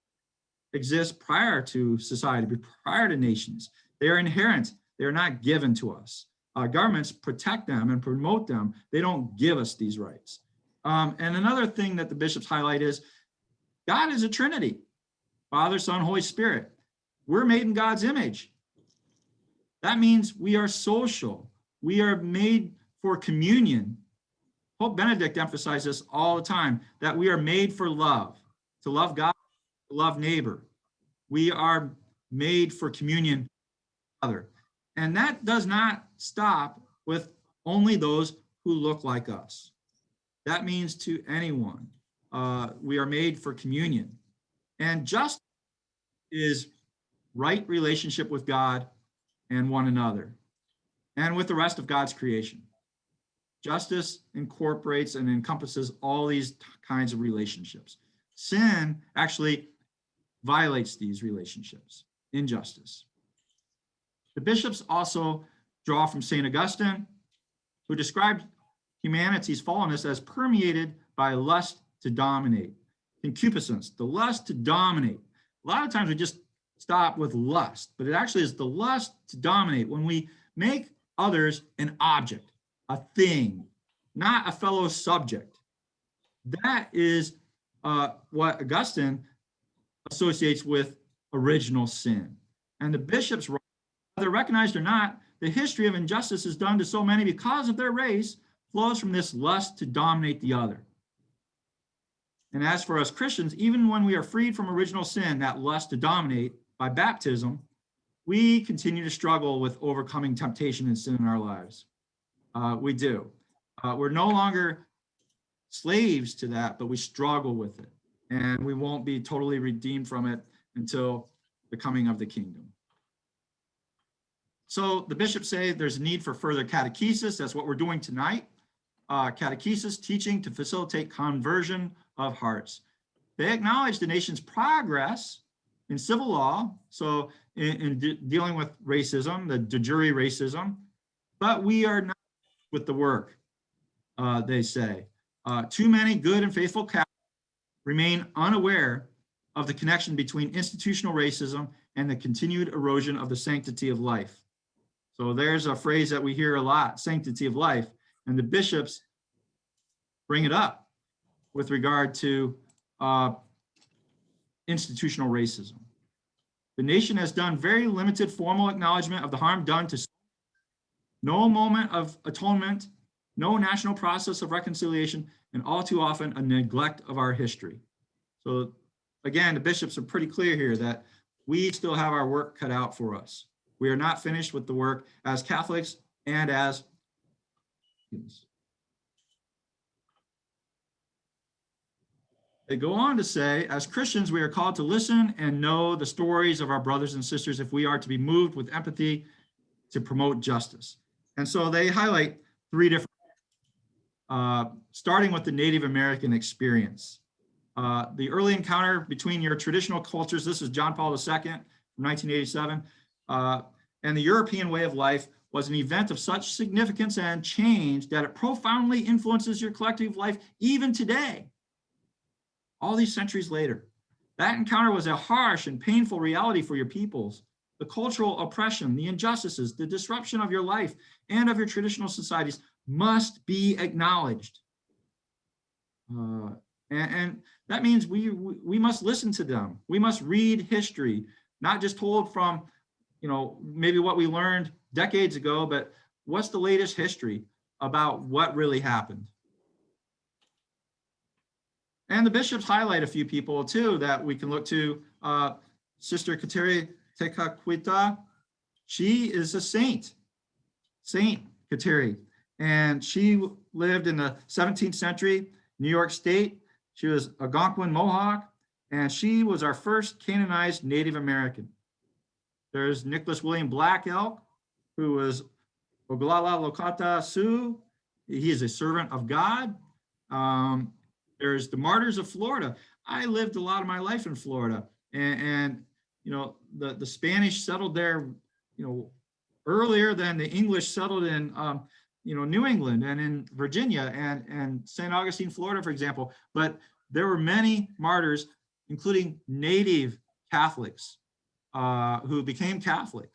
exists prior to society, prior to nations. They are inherent. They are not given to us. Governments protect them and promote them. They don't give us these rights. And another thing that the bishops highlight is God is a Trinity, Father, Son, Holy Spirit. We're made in God's image. That means we are social. We are made for communion. Pope Benedict emphasizes this all the time, that we are made for love, to love God, to love neighbor. We are made for communion with other. And that does not stop with only those who look like us. That means to anyone. We are made for communion. And justice is right relationship with God and one another, and with the rest of God's creation. Justice incorporates and encompasses all these kinds of relationships. Sin actually violates these relationships, injustice. The bishops also draw from St. Augustine, who described humanity's fallenness as permeated by lust to dominate, concupiscence, the lust to dominate. A lot of times we just stop with lust, but it actually is the lust to dominate when we make others an object, a thing, not a fellow subject. That is what Augustine associates with original sin. And the bishops, whether recognized or not, the history of injustice is done to so many because of their race flows from this lust to dominate the other. And as for us Christians, even when we are freed from original sin, that lust to dominate by baptism, we continue to struggle with overcoming temptation and sin in our lives. We do. We're no longer slaves to that, but we struggle with it. And we won't be totally redeemed from it until the coming of the kingdom. So the bishops say there's a need for further catechesis. That's what we're doing tonight. Catechesis, teaching to facilitate conversion of hearts. They acknowledge the nation's progress in civil law, so in dealing with racism, the de jure racism, but we are not with the work, they say. Too many good and faithful Catholics remain unaware of the connection between institutional racism and the continued erosion of the sanctity of life. So there's a phrase that we hear a lot, sanctity of life, and the bishops bring it up with regard to institutional racism. The nation has done very limited formal acknowledgement of the harm done to no moment of atonement, no national process of reconciliation, and all too often a neglect of our history. So again, the bishops are pretty clear here that we still have our work cut out for us. We are not finished with the work as Catholics and as Christians. They go on to say, as Christians, we are called to listen and know the stories of our brothers and sisters if we are to be moved with empathy to promote justice. And so they highlight three different, starting with the Native American experience. The early encounter between your traditional cultures, this is John Paul II from 1987, and the European way of life was an event of such significance and change that it profoundly influences your collective life even today. All these centuries later, that encounter was a harsh and painful reality for your peoples. The cultural oppression, the injustices, the disruption of your life and of your traditional societies must be acknowledged. And that means we must listen to them. We must read history, not just told from, maybe what we learned decades ago, but what's the latest history about what really happened. And the bishops highlight a few people too that we can look to. Sister Kateri Tekakwitha, she is a saint, Saint Kateri, and she lived in the 17th century, New York State. She was a Algonquin Mohawk, and she was our first canonized Native American. There's Nicholas William Black Elk, who was Oglala Lokata Sioux. He is a servant of God. There's the Martyrs of Florida. I lived a lot of my life in Florida, and the Spanish settled there, earlier than the English settled in, New England and in Virginia and St. Augustine, Florida, for example. But there were many martyrs, including native Catholics who became Catholic,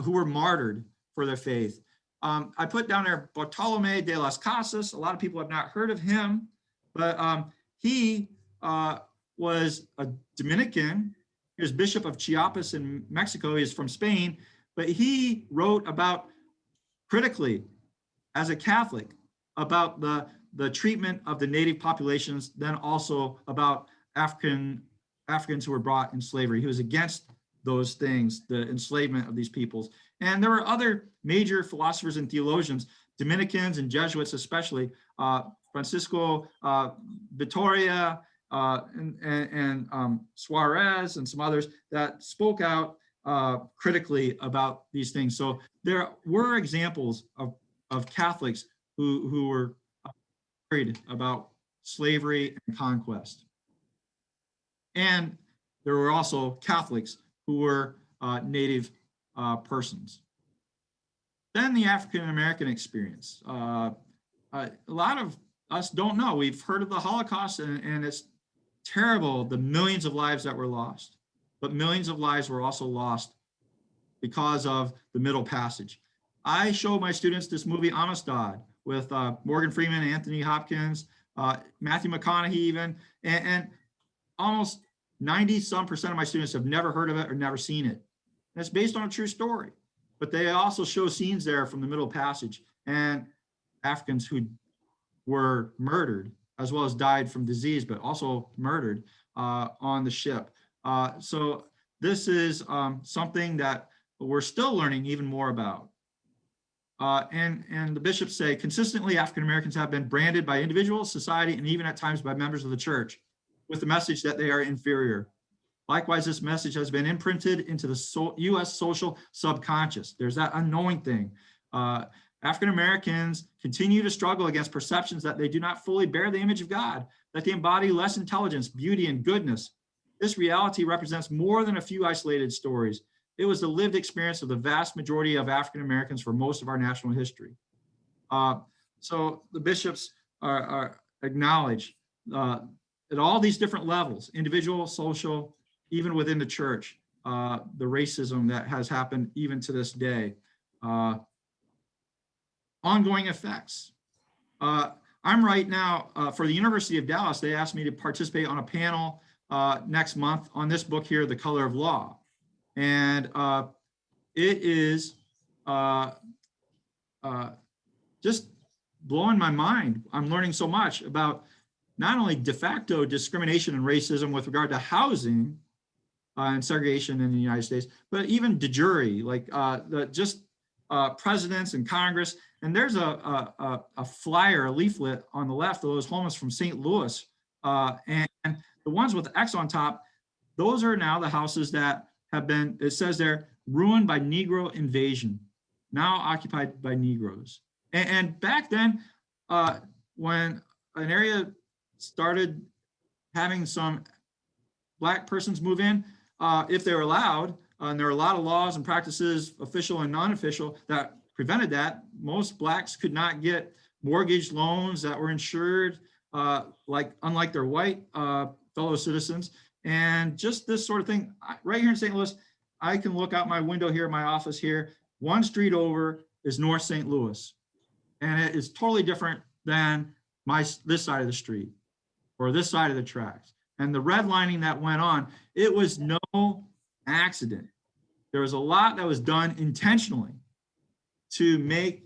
who were martyred for their faith. I put down there Bartolome de las Casas. A lot of people have not heard of him. But he was a Dominican. He was Bishop of Chiapas in Mexico. He is from Spain, but he wrote about critically as a Catholic about the treatment of the native populations, then also about Africans who were brought in slavery. He was against those things, the enslavement of these peoples. And there were other major philosophers and theologians, Dominicans and Jesuits especially, Francisco Vitoria and Suarez and some others that spoke out critically about these things. So there were examples of Catholics who were worried about slavery and conquest. And there were also Catholics who were native persons. Then the African American experience. A lot of us don't know. We've heard of the Holocaust, and it's terrible, the millions of lives that were lost. But millions of lives were also lost because of the Middle Passage. I show my students this movie Amistad with Morgan Freeman, Anthony Hopkins, Matthew McConaughey even, and almost 90% of my students have never heard of it or never seen it. And it's based on a true story. But they also show scenes there from the middle passage and Africans who were murdered, as well as died from disease, but also murdered on the ship. So this is something that we're still learning even more about. And the bishops say, consistently, African Americans have been branded by individuals, society, and even at times by members of the church with the message that they are inferior. Likewise, this message has been imprinted into the U.S. social subconscious. There's that unknowing thing. African Americans continue to struggle against perceptions that they do not fully bear the image of God, that they embody less intelligence, beauty, and goodness. This reality represents more than a few isolated stories. It was the lived experience of the vast majority of African Americans for most of our national history. So the bishops acknowledge at all these different levels, individual, social, even within the church, the racism that has happened even to this day. Ongoing effects. I'm right now, for the University of Dallas, they asked me to participate on a panel next month on this book here, The Color of Law. And it is just blowing my mind. I'm learning so much about not only de facto discrimination and racism with regard to housing and segregation in the United States, but even de jure, like presidents and Congress. And there's a flyer, a leaflet on the left of those homeless from St. Louis. And the ones with the X on top, those are now the houses that have been, it says there, ruined by Negro invasion, now occupied by Negroes. And back then, when an area started having some Black persons move in, if they were allowed, and there are a lot of laws and practices, official and non-official, that prevented that. Most Blacks could not get mortgage loans that were insured, unlike their white fellow citizens. And just this sort of thing, right here in St. Louis, I can look out my window here, my office here, one street over is North St. Louis. And it is totally different than this side of the street or this side of the tracks. And the redlining that went on, it was no accident. There was a lot that was done intentionally to make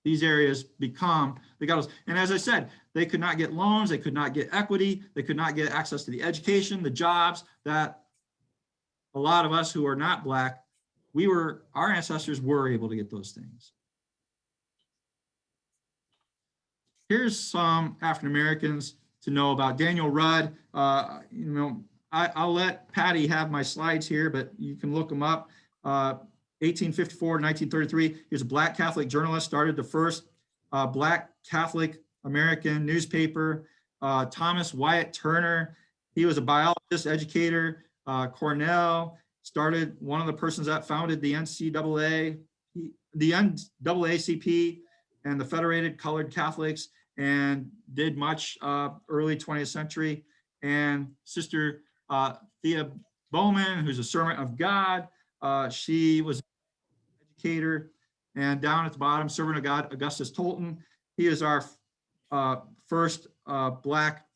these areas become the ghettos. And as I said, they could not get loans, they could not get equity, they could not get access to the education, the jobs that a lot of us who are not Black, our ancestors were able to get those things. Here's some African Americans to know about. Daniel Rudd, I'll let Patty have my slides here, but you can look them up. 1854 to 1933, he was a Black Catholic journalist, started the first Black Catholic American newspaper. Thomas Wyatt Turner, he was a biologist, educator, Cornell, started one of the persons that founded the NCAA, the NAACP, and the Federated Colored Catholics, and did much early 20th century. And Sister Thea Bowman, who's a servant of God, she was an educator. And down at the bottom, servant of God, Augustus Tolton. He is our first Black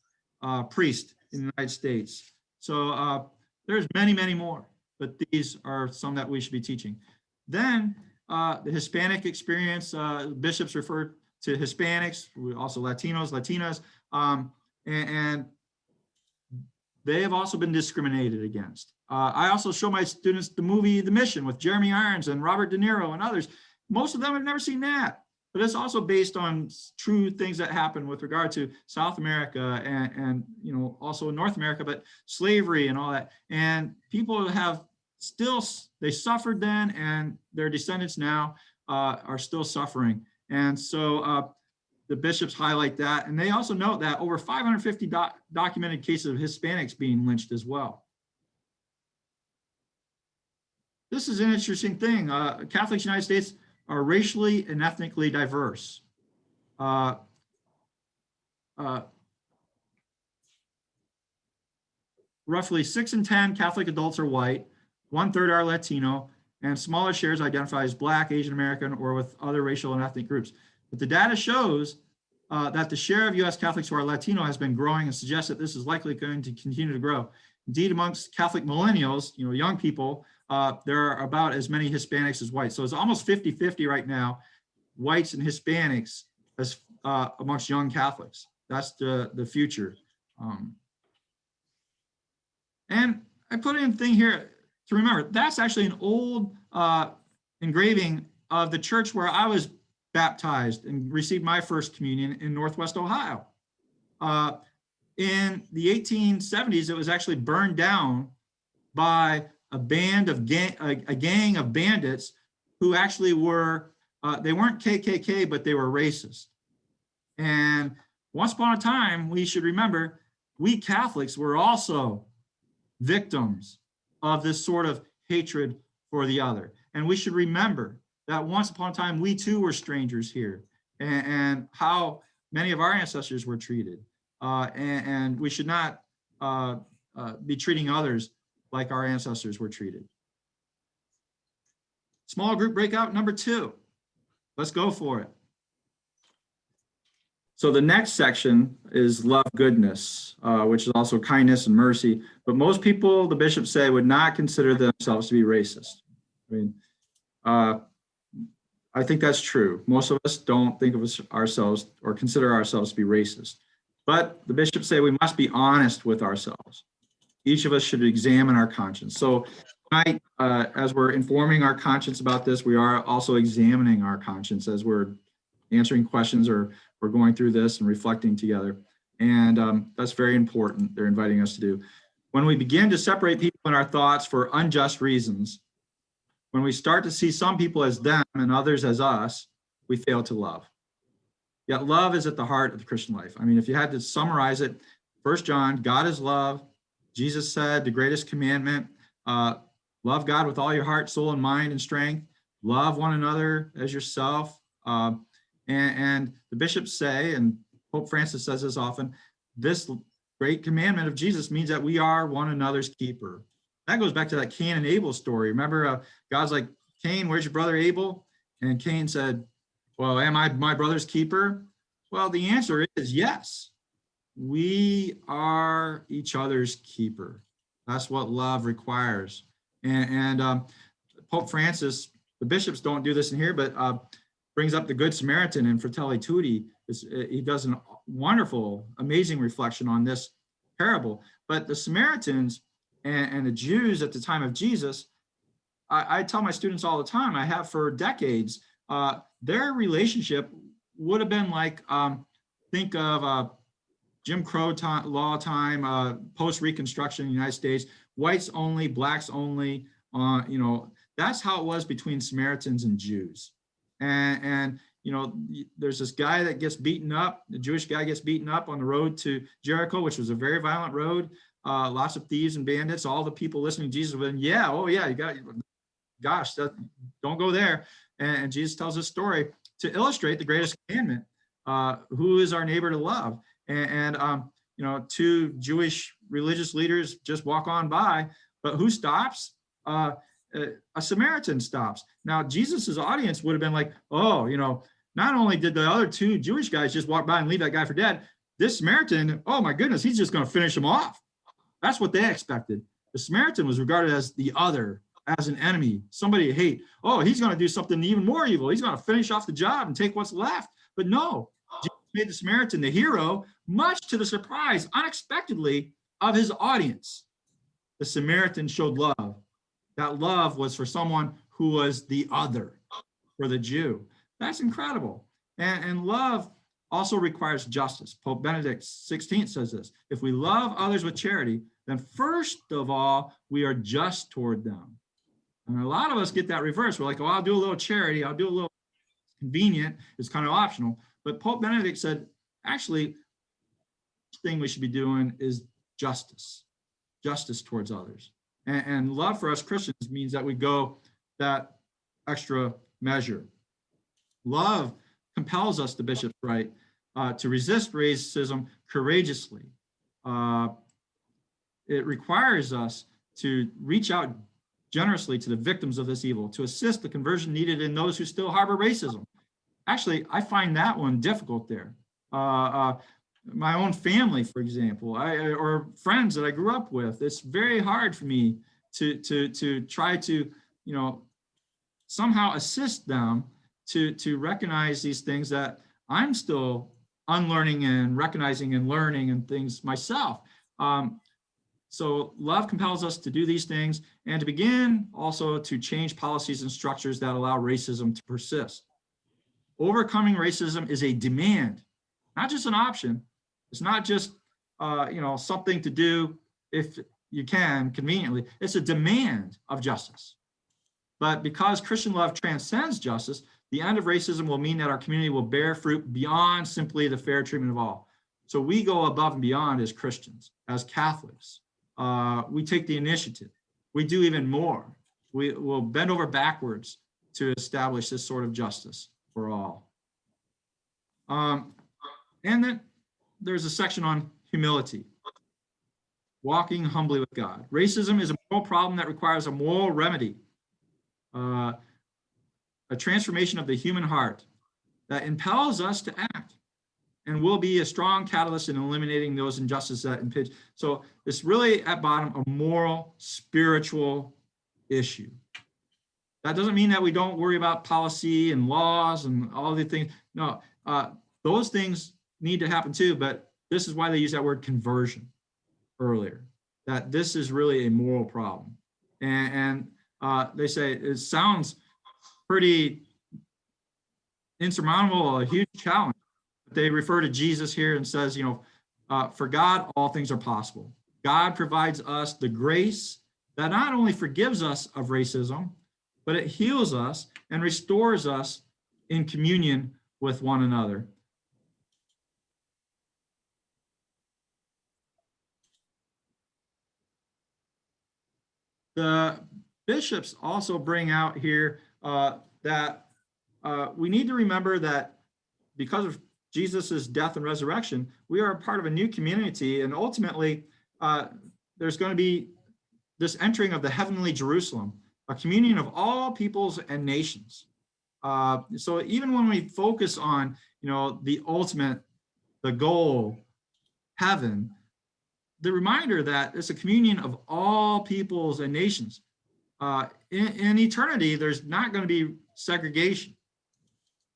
priest in the United States. So there's many, many more, but these are some that we should be teaching. Then the Hispanic experience, bishops refer to Hispanics, also Latinos, Latinas, and they have also been discriminated against. I also show my students the movie The Mission with Jeremy Irons and Robert De Niro and others. Most of them have never seen that, but it's also based on true things that happened with regard to South America and also North America, but slavery and all that. And people have they suffered then, and their descendants now are still suffering. And so the bishops highlight that. And they also note that over 550 documented cases of Hispanics being lynched as well. This is an interesting thing. Catholics in the United States are racially and ethnically diverse. Roughly 6 in 10 Catholic adults are white, 1/3 are Latino, and smaller shares identify as Black, Asian American, or with other racial and ethnic groups. But the data shows that the share of U.S. Catholics who are Latino has been growing and suggests that this is likely going to continue to grow. Indeed, amongst Catholic millennials, young people, there are about as many Hispanics as whites. So it's almost 50-50 right now, whites and Hispanics as amongst young Catholics. That's the future. And I put in a thing here to remember, that's actually an old engraving of the church where I was baptized and received my first communion in Northwest Ohio. In the 1870s, it was actually burned down by a gang of bandits who actually were, they weren't KKK, but they were racist. And once upon a time, we should remember, we Catholics were also victims of this sort of hatred for the other. And we should remember that once upon a time, we too were strangers here, and how many of our ancestors were treated. And we should not be treating others like our ancestors were treated. Small group breakout number 2. Let's go for it. So the next section is love goodness, which is also kindness and mercy. But most people, the bishops say, would not consider themselves to be racist. I mean, I think that's true. Most of us don't think of ourselves or consider ourselves to be racist. But the bishops say we must be honest with ourselves. Each of us should examine our conscience. So tonight, as we're informing our conscience about this, we are also examining our conscience as we're answering questions or we're going through this and reflecting together. And that's very important. They're inviting us to do. When we begin to separate people in our thoughts for unjust reasons, when we start to see some people as them and others as us, we fail to love. Yet love is at the heart of the Christian life. I mean, if you had to summarize it, 1 John, God is love. Jesus said the greatest commandment, love God with all your heart, soul, and mind and strength. Love one another as yourself. And the bishops say, and Pope Francis says this often, this great commandment of Jesus means that we are one another's keeper. That goes back to that Cain and Abel story. Remember, God's like, Cain, where's your brother Abel? And Cain said, well, am I my brother's keeper? Well, the answer is yes. We are each other's keeper. That's what love requires. And Pope Francis, the bishops don't do this in here, but brings up the Good Samaritan in Fratelli Tutti. He does a wonderful, amazing reflection on this parable. But the Samaritans and the Jews at the time of Jesus, I tell my students all the time, I have for decades, their relationship would have been like, think of Jim Crow law time, post-Reconstruction in the United States, whites only, blacks only, that's how it was between Samaritans and Jews. And there's this guy that gets beaten up, the Jewish guy gets beaten up on the road to Jericho, which was a very violent road, lots of thieves and bandits, all the people listening to Jesus went, don't go there. And Jesus tells this story to illustrate the greatest commandment, who is our neighbor to love. And two Jewish religious leaders just walk on by, but who stops? A Samaritan stops. Now, Jesus's audience would have been like, not only did the other two Jewish guys just walk by and leave that guy for dead, this Samaritan, oh my goodness, he's just going to finish him off. That's what they expected. The Samaritan was regarded as the other, as an enemy, somebody to hate. Oh, he's going to do something even more evil. He's going to finish off the job and take what's left. But no, Jesus made the Samaritan the hero, much to the surprise, unexpectedly, of his audience. The Samaritan showed love. That love was for someone who was the other, for the Jew. That's incredible. And love also requires justice. Pope Benedict XVI says this: if we love others with charity, then first of all, we are just toward them. And a lot of us get that reverse. We're like, I'll do a little charity. I'll do a little convenient. It's kind of optional. But Pope Benedict said, actually, the thing we should be doing is justice towards others. And love for us Christians means that we go that extra measure. Love compels us, the bishops write, to resist racism courageously. It requires us to reach out generously to the victims of this evil, to assist the conversion needed in those who still harbor racism. Actually, I find that one difficult there. my own family, for example, or friends that I grew up with. It's very hard for me to try to, somehow assist them to recognize these things that I'm still unlearning and recognizing and learning and things myself. So love compels us to do these things and to begin also to change policies and structures that allow racism to persist. Overcoming racism is a demand, not just an option. It's not just something to do if you can conveniently. It's a demand of justice. But because Christian love transcends justice, the end of racism will mean that our community will bear fruit beyond simply the fair treatment of all. So we go above and beyond as Christians, as Catholics. We take the initiative. We do even more. We will bend over backwards to establish this sort of justice for all. And then there's a section on humility, walking humbly with God. Racism is a moral problem that requires a moral remedy, a transformation of the human heart that impels us to act and will be a strong catalyst in eliminating those injustices that impinge. So it's really at bottom a moral, spiritual issue. That doesn't mean that we don't worry about policy and laws and all the things. No, those things need to happen too, but this is why they use that word conversion earlier, that this is really a moral problem. And they say it sounds pretty insurmountable, a huge challenge. They refer to Jesus here and says, for God, all things are possible. God provides us the grace that not only forgives us of racism, but it heals us and restores us in communion with one another. The bishops also bring out here that we need to remember that because of Jesus's death and resurrection, we are a part of a new community, and ultimately there's going to be this entering of the heavenly Jerusalem, a communion of all peoples and nations. So even when we focus on, the ultimate, the goal, heaven, the reminder that it's a communion of all peoples and nations. In eternity, there's not going to be segregation.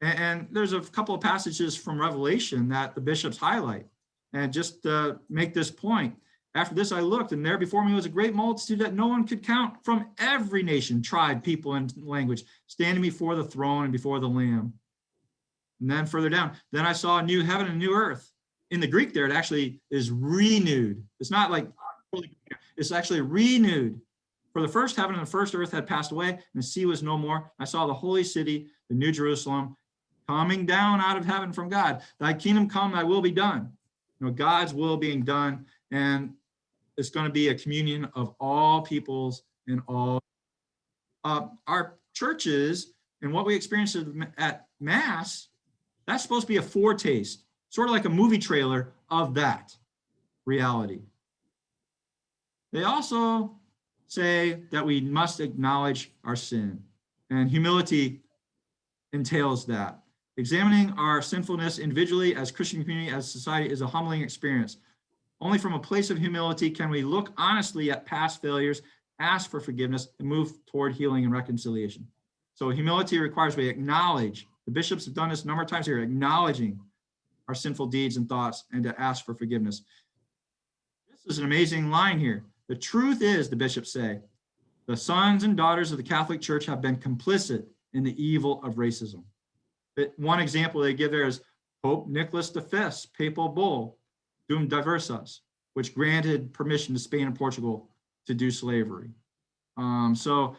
And there's a couple of passages from Revelation that the bishops highlight. And just to make this point, after this I looked, and there before me was a great multitude that no one could count, from every nation, tribe, people, and language, standing before the throne and before the Lamb. And then further down, then I saw a new heaven and a new earth. In the Greek there, it actually is renewed. It's not like, it's actually renewed. For the first heaven and the first earth had passed away, and the sea was no more. I saw the holy city, the new Jerusalem, coming down out of heaven from God. Thy kingdom come, thy will be done. God's will being done, and it's going to be a communion of all peoples and all. Our churches and what we experience at Mass, that's supposed to be a foretaste, sort of like a movie trailer of that reality. They also say that we must acknowledge our sin, and humility entails that. Examining our sinfulness individually, as Christian community, as society, is a humbling experience. Only from a place of humility can we look honestly at past failures, ask for forgiveness, and move toward healing and reconciliation. So humility requires we acknowledge, the bishops have done this a number of times here, acknowledging our sinful deeds and thoughts, and to ask for forgiveness. This is an amazing line here. The truth is, the bishops say, the sons and daughters of the Catholic Church have been complicit in the evil of racism. One example they give there is Pope Nicholas V's papal bull, Dum Diversas, which granted permission to Spain and Portugal to do slavery. So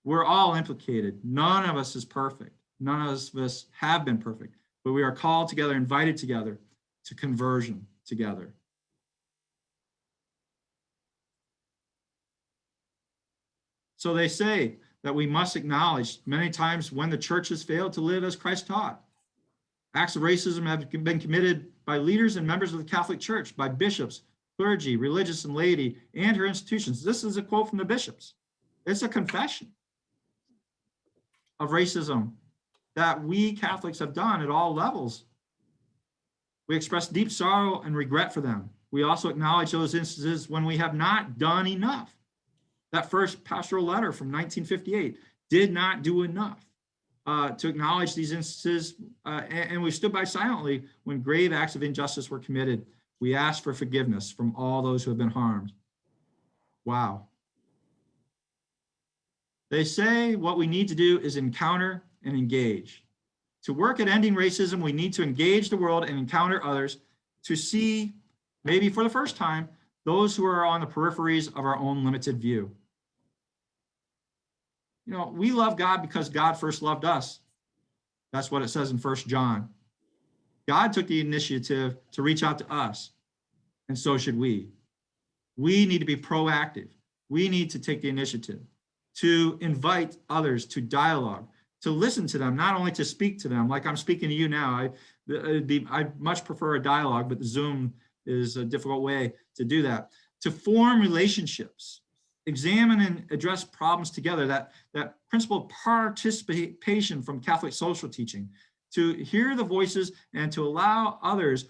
we're all implicated. None of us is perfect. None of us have been perfect, but we are called together, invited together to conversion together. So they say that we must acknowledge many times when the church has failed to live as Christ taught. Acts of racism have been committed by leaders and members of the Catholic Church, by bishops, clergy, religious and laity, and her institutions. This is a quote from the bishops. It's a confession of racism that we Catholics have done at all levels. We express deep sorrow and regret for them. We also acknowledge those instances when we have not done enough. That first pastoral letter from 1958 did not do enough to acknowledge these instances, and we stood by silently when grave acts of injustice were committed. We ask for forgiveness from all those who have been harmed. Wow. They say what we need to do is encounter and engage. To work at ending racism, we need to engage the world and encounter others to see, maybe for the first time, those who are on the peripheries of our own limited view. You know, we love God because God first loved us. That's what it says in 1 John. God took the initiative to reach out to us, and so should we. We need to be proactive. We need to take the initiative to invite others to dialogue, to listen to them, not only to speak to them, like I'm speaking to you now. I'd much prefer a dialogue, but Zoom is a difficult way to do that. To form relationships, examine and address problems together, that principle of participation from Catholic social teaching, to hear the voices and to allow others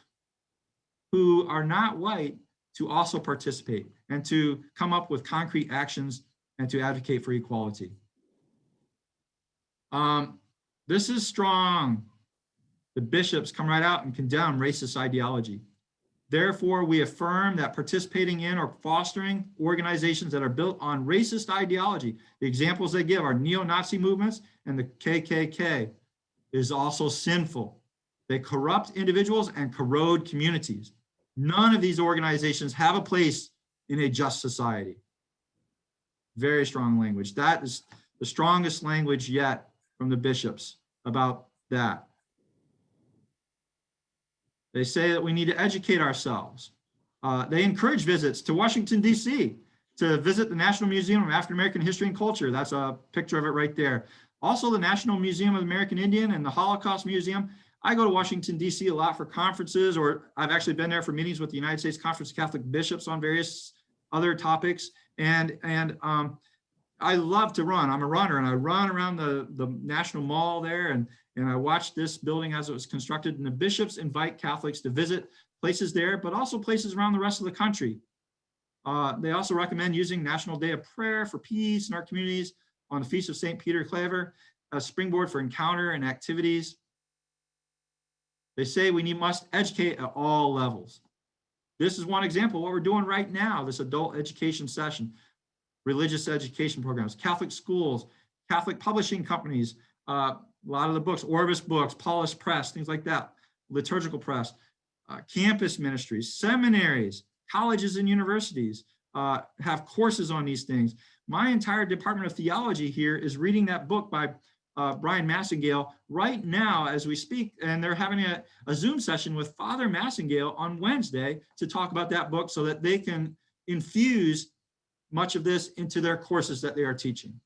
who are not white to also participate and to come up with concrete actions and to advocate for equality. This is strong. The bishops come right out and condemn racist ideology. Therefore, we affirm that participating in or fostering organizations that are built on racist ideology, the examples they give are neo-Nazi movements and the KKK, is also sinful. They corrupt individuals and corrode communities. None of these organizations have a place in a just society. Very strong language. That is the strongest language yet from the bishops about that. They say that we need to educate ourselves. They encourage visits to Washington, D.C., to visit the National Museum of African American History and Culture. That's a picture of it right there. Also, the National Museum of the American Indian and the Holocaust Museum. I go to Washington, D.C. a lot for conferences, or I've actually been there for meetings with the United States Conference of Catholic Bishops on various other topics. And I love to run. I'm a runner, and I run around the National Mall there, and I watched this building as it was constructed. And the bishops invite Catholics to visit places there, but also places around the rest of the country. They also recommend using National Day of Prayer for Peace in our communities on the Feast of St. Peter Claver, a springboard for encounter and activities. They say we must educate at all levels. This is one example of what we're doing right now, this adult education session, religious education programs, Catholic schools, Catholic publishing companies, a lot of the books, Orbis Books, Paulus Press, things like that, liturgical press, campus ministries, seminaries, colleges and universities have courses on these things. My entire Department of Theology here is reading that book by Brian Massengale right now as we speak, and they're having a Zoom session with Father Massengale on Wednesday to talk about that book so that they can infuse much of this into their courses that they are teaching.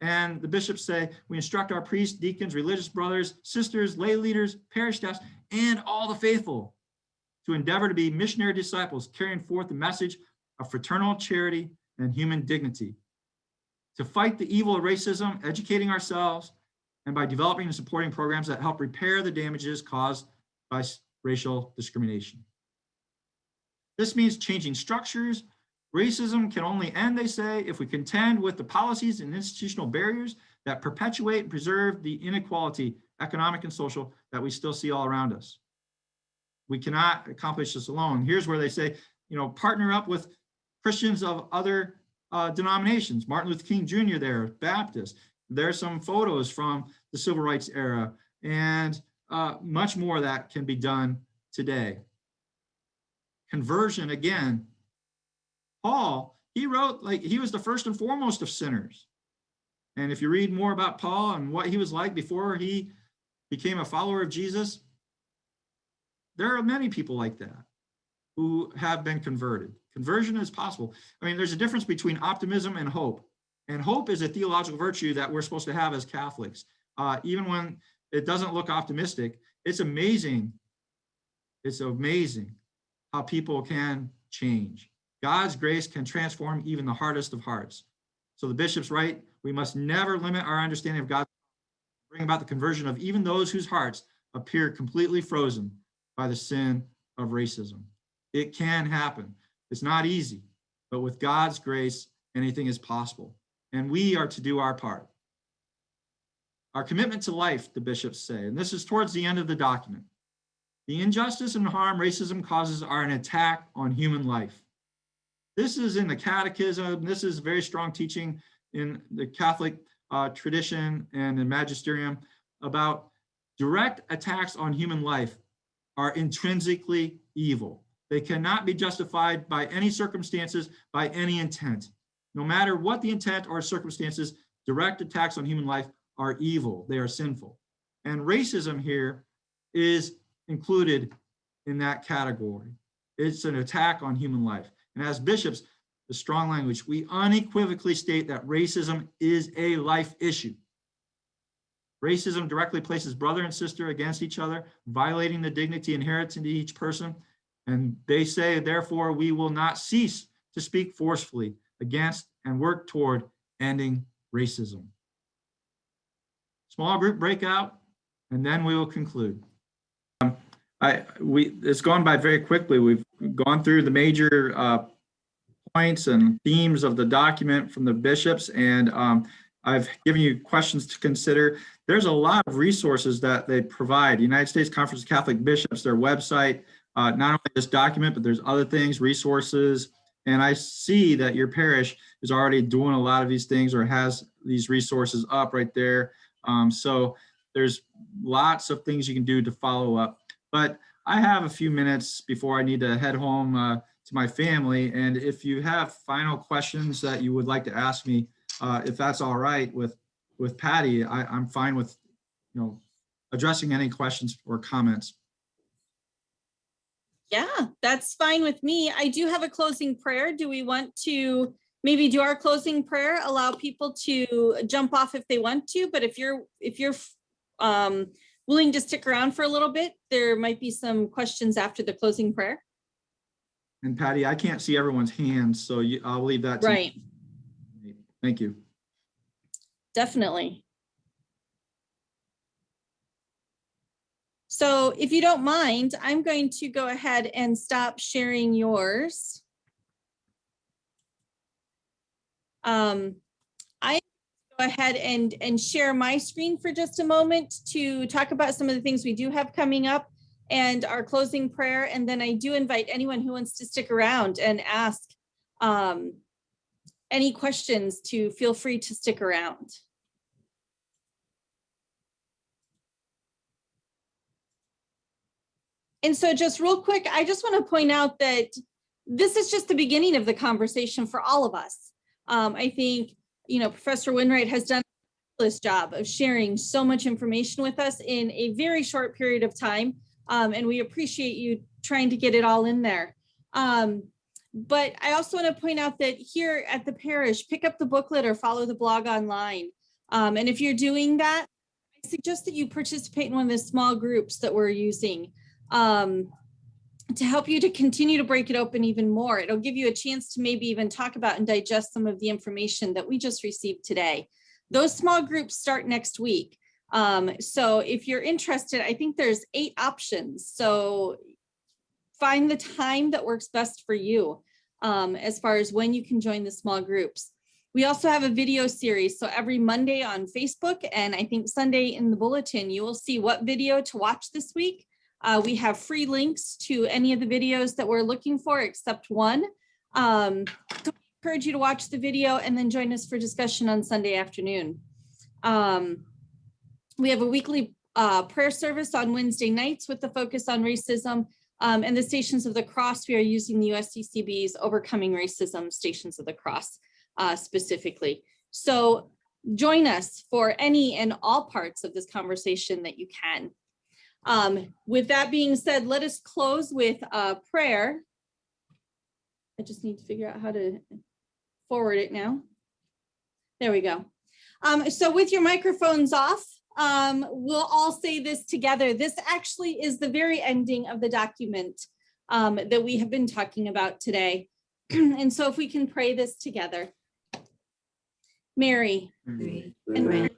And the bishops say, we instruct our priests, deacons, religious brothers, sisters, lay leaders, parish staffs, and all the faithful to endeavor to be missionary disciples, carrying forth the message of fraternal charity and human dignity, to fight the evil of racism, educating ourselves, and by developing and supporting programs that help repair the damages caused by racial discrimination. This means changing structures. Racism can only end, they say, if we contend with the policies and institutional barriers that perpetuate and preserve the inequality, economic and social, that we still see all around us. We cannot accomplish this alone. Here's where they say, partner up with Christians of other denominations. Martin Luther King Jr. there, Baptist. There's some photos from the civil rights era, and much more that can be done today. Conversion, again, Paul, he wrote like he was the first and foremost of sinners. And if you read more about Paul and what he was like before he became a follower of Jesus, there are many people like that who have been converted. Conversion is possible. I mean, there's a difference between optimism and hope. And hope is a theological virtue that we're supposed to have as Catholics. Even when it doesn't look optimistic, it's amazing. It's amazing how people can change. God's grace can transform even the hardest of hearts. So the bishops write, we must never limit our understanding of God, bring about the conversion of even those whose hearts appear completely frozen by the sin of racism. It can happen. It's not easy, but with God's grace, anything is possible. And we are to do our part. Our commitment to life, the bishops say, and this is towards the end of the document. The injustice and harm racism causes are an attack on human life. This is in the catechism. This is very strong teaching in the Catholic tradition and the magisterium about direct attacks on human life are intrinsically evil. They cannot be justified by any circumstances, by any intent. No matter what the intent or circumstances, direct attacks on human life are evil. They are sinful. And racism here is included in that category. It's an attack on human life. And as bishops, the strong language, we unequivocally state that racism is a life issue. Racism directly places brother and sister against each other, violating the dignity inherent in each person. And they say, therefore, we will not cease to speak forcefully against and work toward ending racism. Small group breakout, and then we will conclude. It's gone by very quickly. We've gone through the major points and themes of the document from the bishops, and I've given you questions to consider. There's a lot of resources that they provide. United States Conference of Catholic Bishops, their website, not only this document, but there's other things, resources. And I see that your parish is already doing a lot of these things or has these resources up right there. So there's lots of things you can do to follow up. But I have a few minutes before I need to head home to my family. And if you have final questions that you would like to ask me, if that's all right with Patty, I'm fine with, addressing any questions or comments. Yeah, that's fine with me. I do have a closing prayer. Do we want to maybe do our closing prayer, allow people to jump off if they want to, but if you're willing to stick around for a little bit, there might be some questions after the closing prayer. And Patty, I can't see everyone's hands, so I'll leave that to right. you. Thank you. Definitely. So if you don't mind, I'm going to go ahead and stop sharing yours. I go ahead and share my screen for just a moment to talk about some of the things we do have coming up and our closing prayer. And then I do invite anyone who wants to stick around and ask any questions to feel free to stick around. And so just real quick, I just want to point out that this is just the beginning of the conversation for all of us. I think, Professor Winright has done this job of sharing so much information with us in a very short period of time. And we appreciate you trying to get it all in there. But I also want to point out that here at the parish, pick up the booklet or follow the blog online. And if you're doing that, I suggest that you participate in one of the small groups that we're using to help you to continue to break it open even more. It'll give you a chance to maybe even talk about and digest some of the information that we just received today. Those small groups start next week. So if you're interested, I think there's 8 options. So find the time that works best for you as far as when you can join the small groups. We also have a video series. So every Monday on Facebook and I think Sunday in the bulletin, you will see what video to watch this week. We have free links to any of the videos that we're looking for except one. So I encourage you to watch the video and then join us for discussion on Sunday afternoon. We have a weekly prayer service on Wednesday nights with the focus on racism. And the Stations of the Cross, we are using the USCCB's Overcoming Racism Stations of the Cross specifically. So join us for any and all parts of this conversation that you can. With that being said, let us close with a prayer. I just need to figure out how to forward it now. There we go. So with your microphones off, we'll all say this together. This actually is the very ending of the document that we have been talking about today. And so if we can pray this together. Mary, and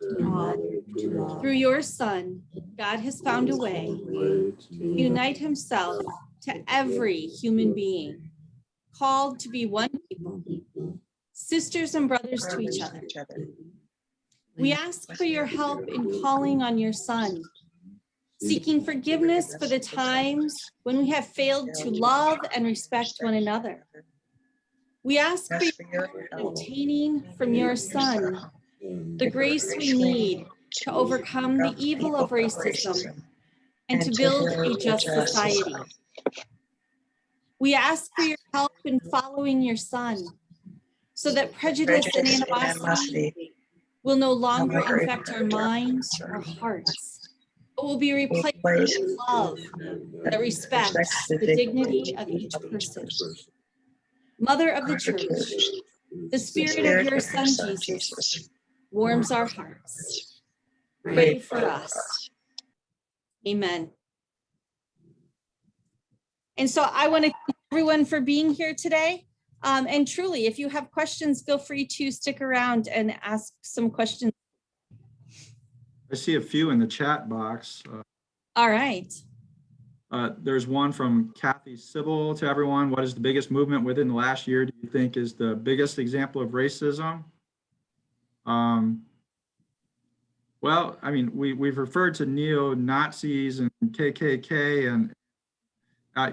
through your Son, God has found a way to unite himself to every human being, called to be one people, sisters and brothers to each other. We ask for your help in calling on your Son, seeking forgiveness for the times when we have failed to love and respect one another. We ask for your help in obtaining from your Son the grace we need to overcome the evil of racism and to build a just society. We ask for your help in following your Son so that prejudice and animosity will no longer infect our minds or hearts, but will be replaced with love that respects the dignity of each person. Mother of the Church, the Spirit of your Son, Jesus, warms our hearts. Pray for us. Amen. And so I want to thank everyone for being here today. And truly, if you have questions, feel free to stick around and ask some questions. I see a few in the chat box. All right. There's one from Kathy Sybil to everyone. What is the biggest movement within the last year do you think is the biggest example of racism? Well, I mean, we've referred to neo-Nazis and KKK, and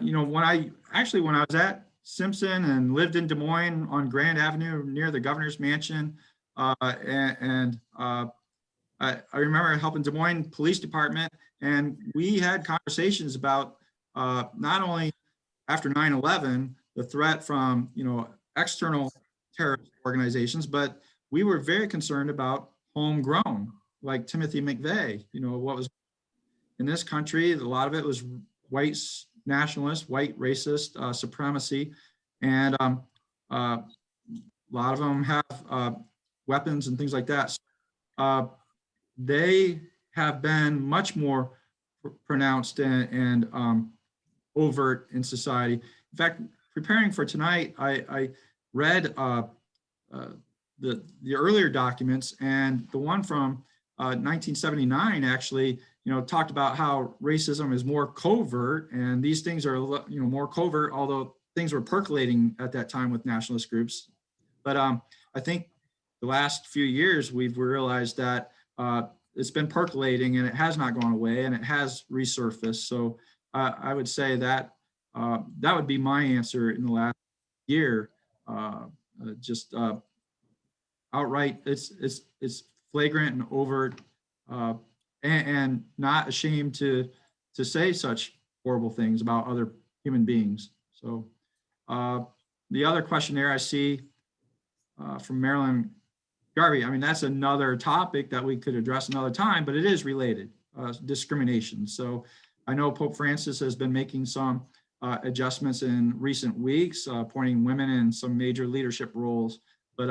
you know, when I was at Simpson and lived in Des Moines on Grand Avenue near the governor's mansion, I remember helping Des Moines Police Department, and we had conversations about not only after 9/11 the threat from, you know, external terrorist organizations, but we were very concerned about homegrown, like Timothy McVeigh. You know, what was in this country, a lot of it was white nationalist, white racist supremacy, and a lot of them have weapons and things like that. So, they have been much more pronounced and overt in society. In fact, preparing for tonight, I read the earlier documents, and the one from 1979 actually, you know, talked about how racism is more covert, and these things are, you know, more covert, although things were percolating at that time with nationalist groups. But I think the last few years we've realized that it's been percolating and it has not gone away and it has resurfaced. So I would say that that would be my answer in the last year. Just outright, it's flagrant and overt, and not ashamed to say such horrible things about other human beings. So the other question there I see from Marilyn Garvey, I mean, that's another topic that we could address another time, but it is related, discrimination. So I know Pope Francis has been making some adjustments in recent weeks, appointing women in some major leadership roles. But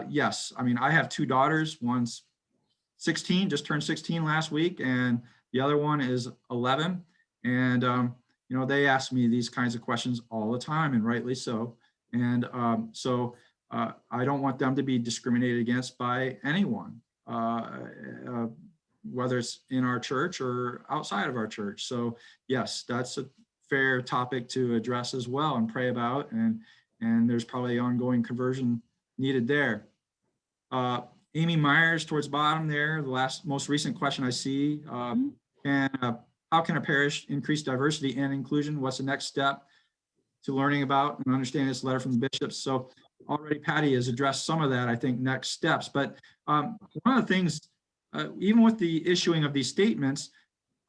yes, I mean, I have two daughters. One's 16, just turned 16 last week, and the other one is 11. And, you know, they ask me these kinds of questions all the time, and rightly so. And so I don't want them to be discriminated against by anyone, whether it's in our church or outside of our church. So yes, that's a fair topic to address as well and pray about. And there's probably ongoing conversion needed there. Amy Myers towards the bottom there, the most recent question I see, how can a parish increase diversity and inclusion? What's the next step to learning about and understanding this letter from the bishops? So already Patty has addressed some of that, I think, next steps. But one of the things, even with the issuing of these statements,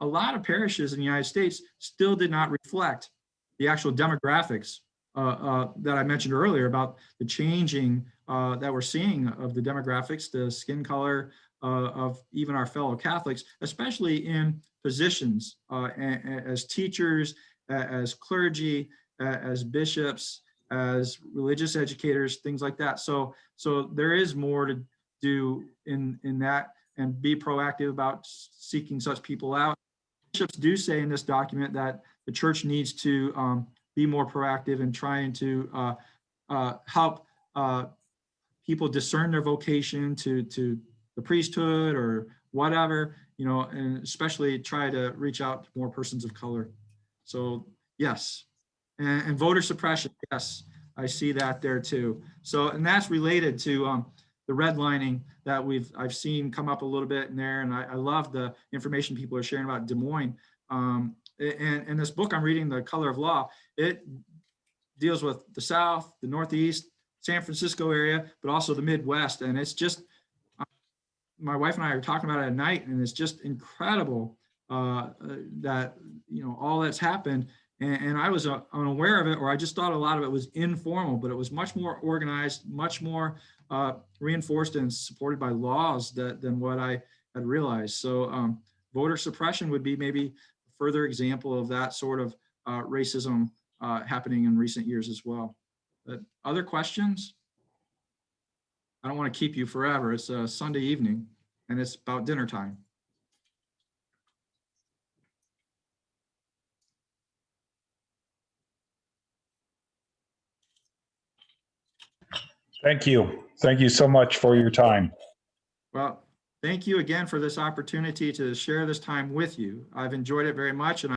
a lot of parishes in the United States still did not reflect the actual demographics that I mentioned earlier about the changing that we're seeing of the demographics, the skin color of even our fellow Catholics, especially in positions as teachers, as clergy, as bishops, as religious educators, things like that. So there is more to do in that, and be proactive about seeking such people out. Bishops do say in this document that the church needs to be more proactive in trying to help people discern their vocation to the priesthood or whatever, you know, and especially try to reach out to more persons of color. So Yes. And voter suppression. Yes, I see that there too. So, and that's related to the redlining that I've seen come up a little bit in there. And I love the information people are sharing about Des Moines. And this book I'm reading, The Color of Law, it deals with the South, the Northeast, San Francisco area, but also the Midwest. And it's just, my wife and I are talking about it at night, and it's just incredible that, all that's happened. And I was unaware of it, or I just thought a lot of it was informal, but it was much more organized, much more reinforced and supported by laws than what I had realized. So voter suppression would be maybe a further example of that sort of racism happening in recent years as well. But other questions? I don't want to keep you forever. It's a Sunday evening and it's about dinner time. Thank you. Thank you so much for your time. Well, thank you again for this opportunity to share this time with you. I've enjoyed it very much. And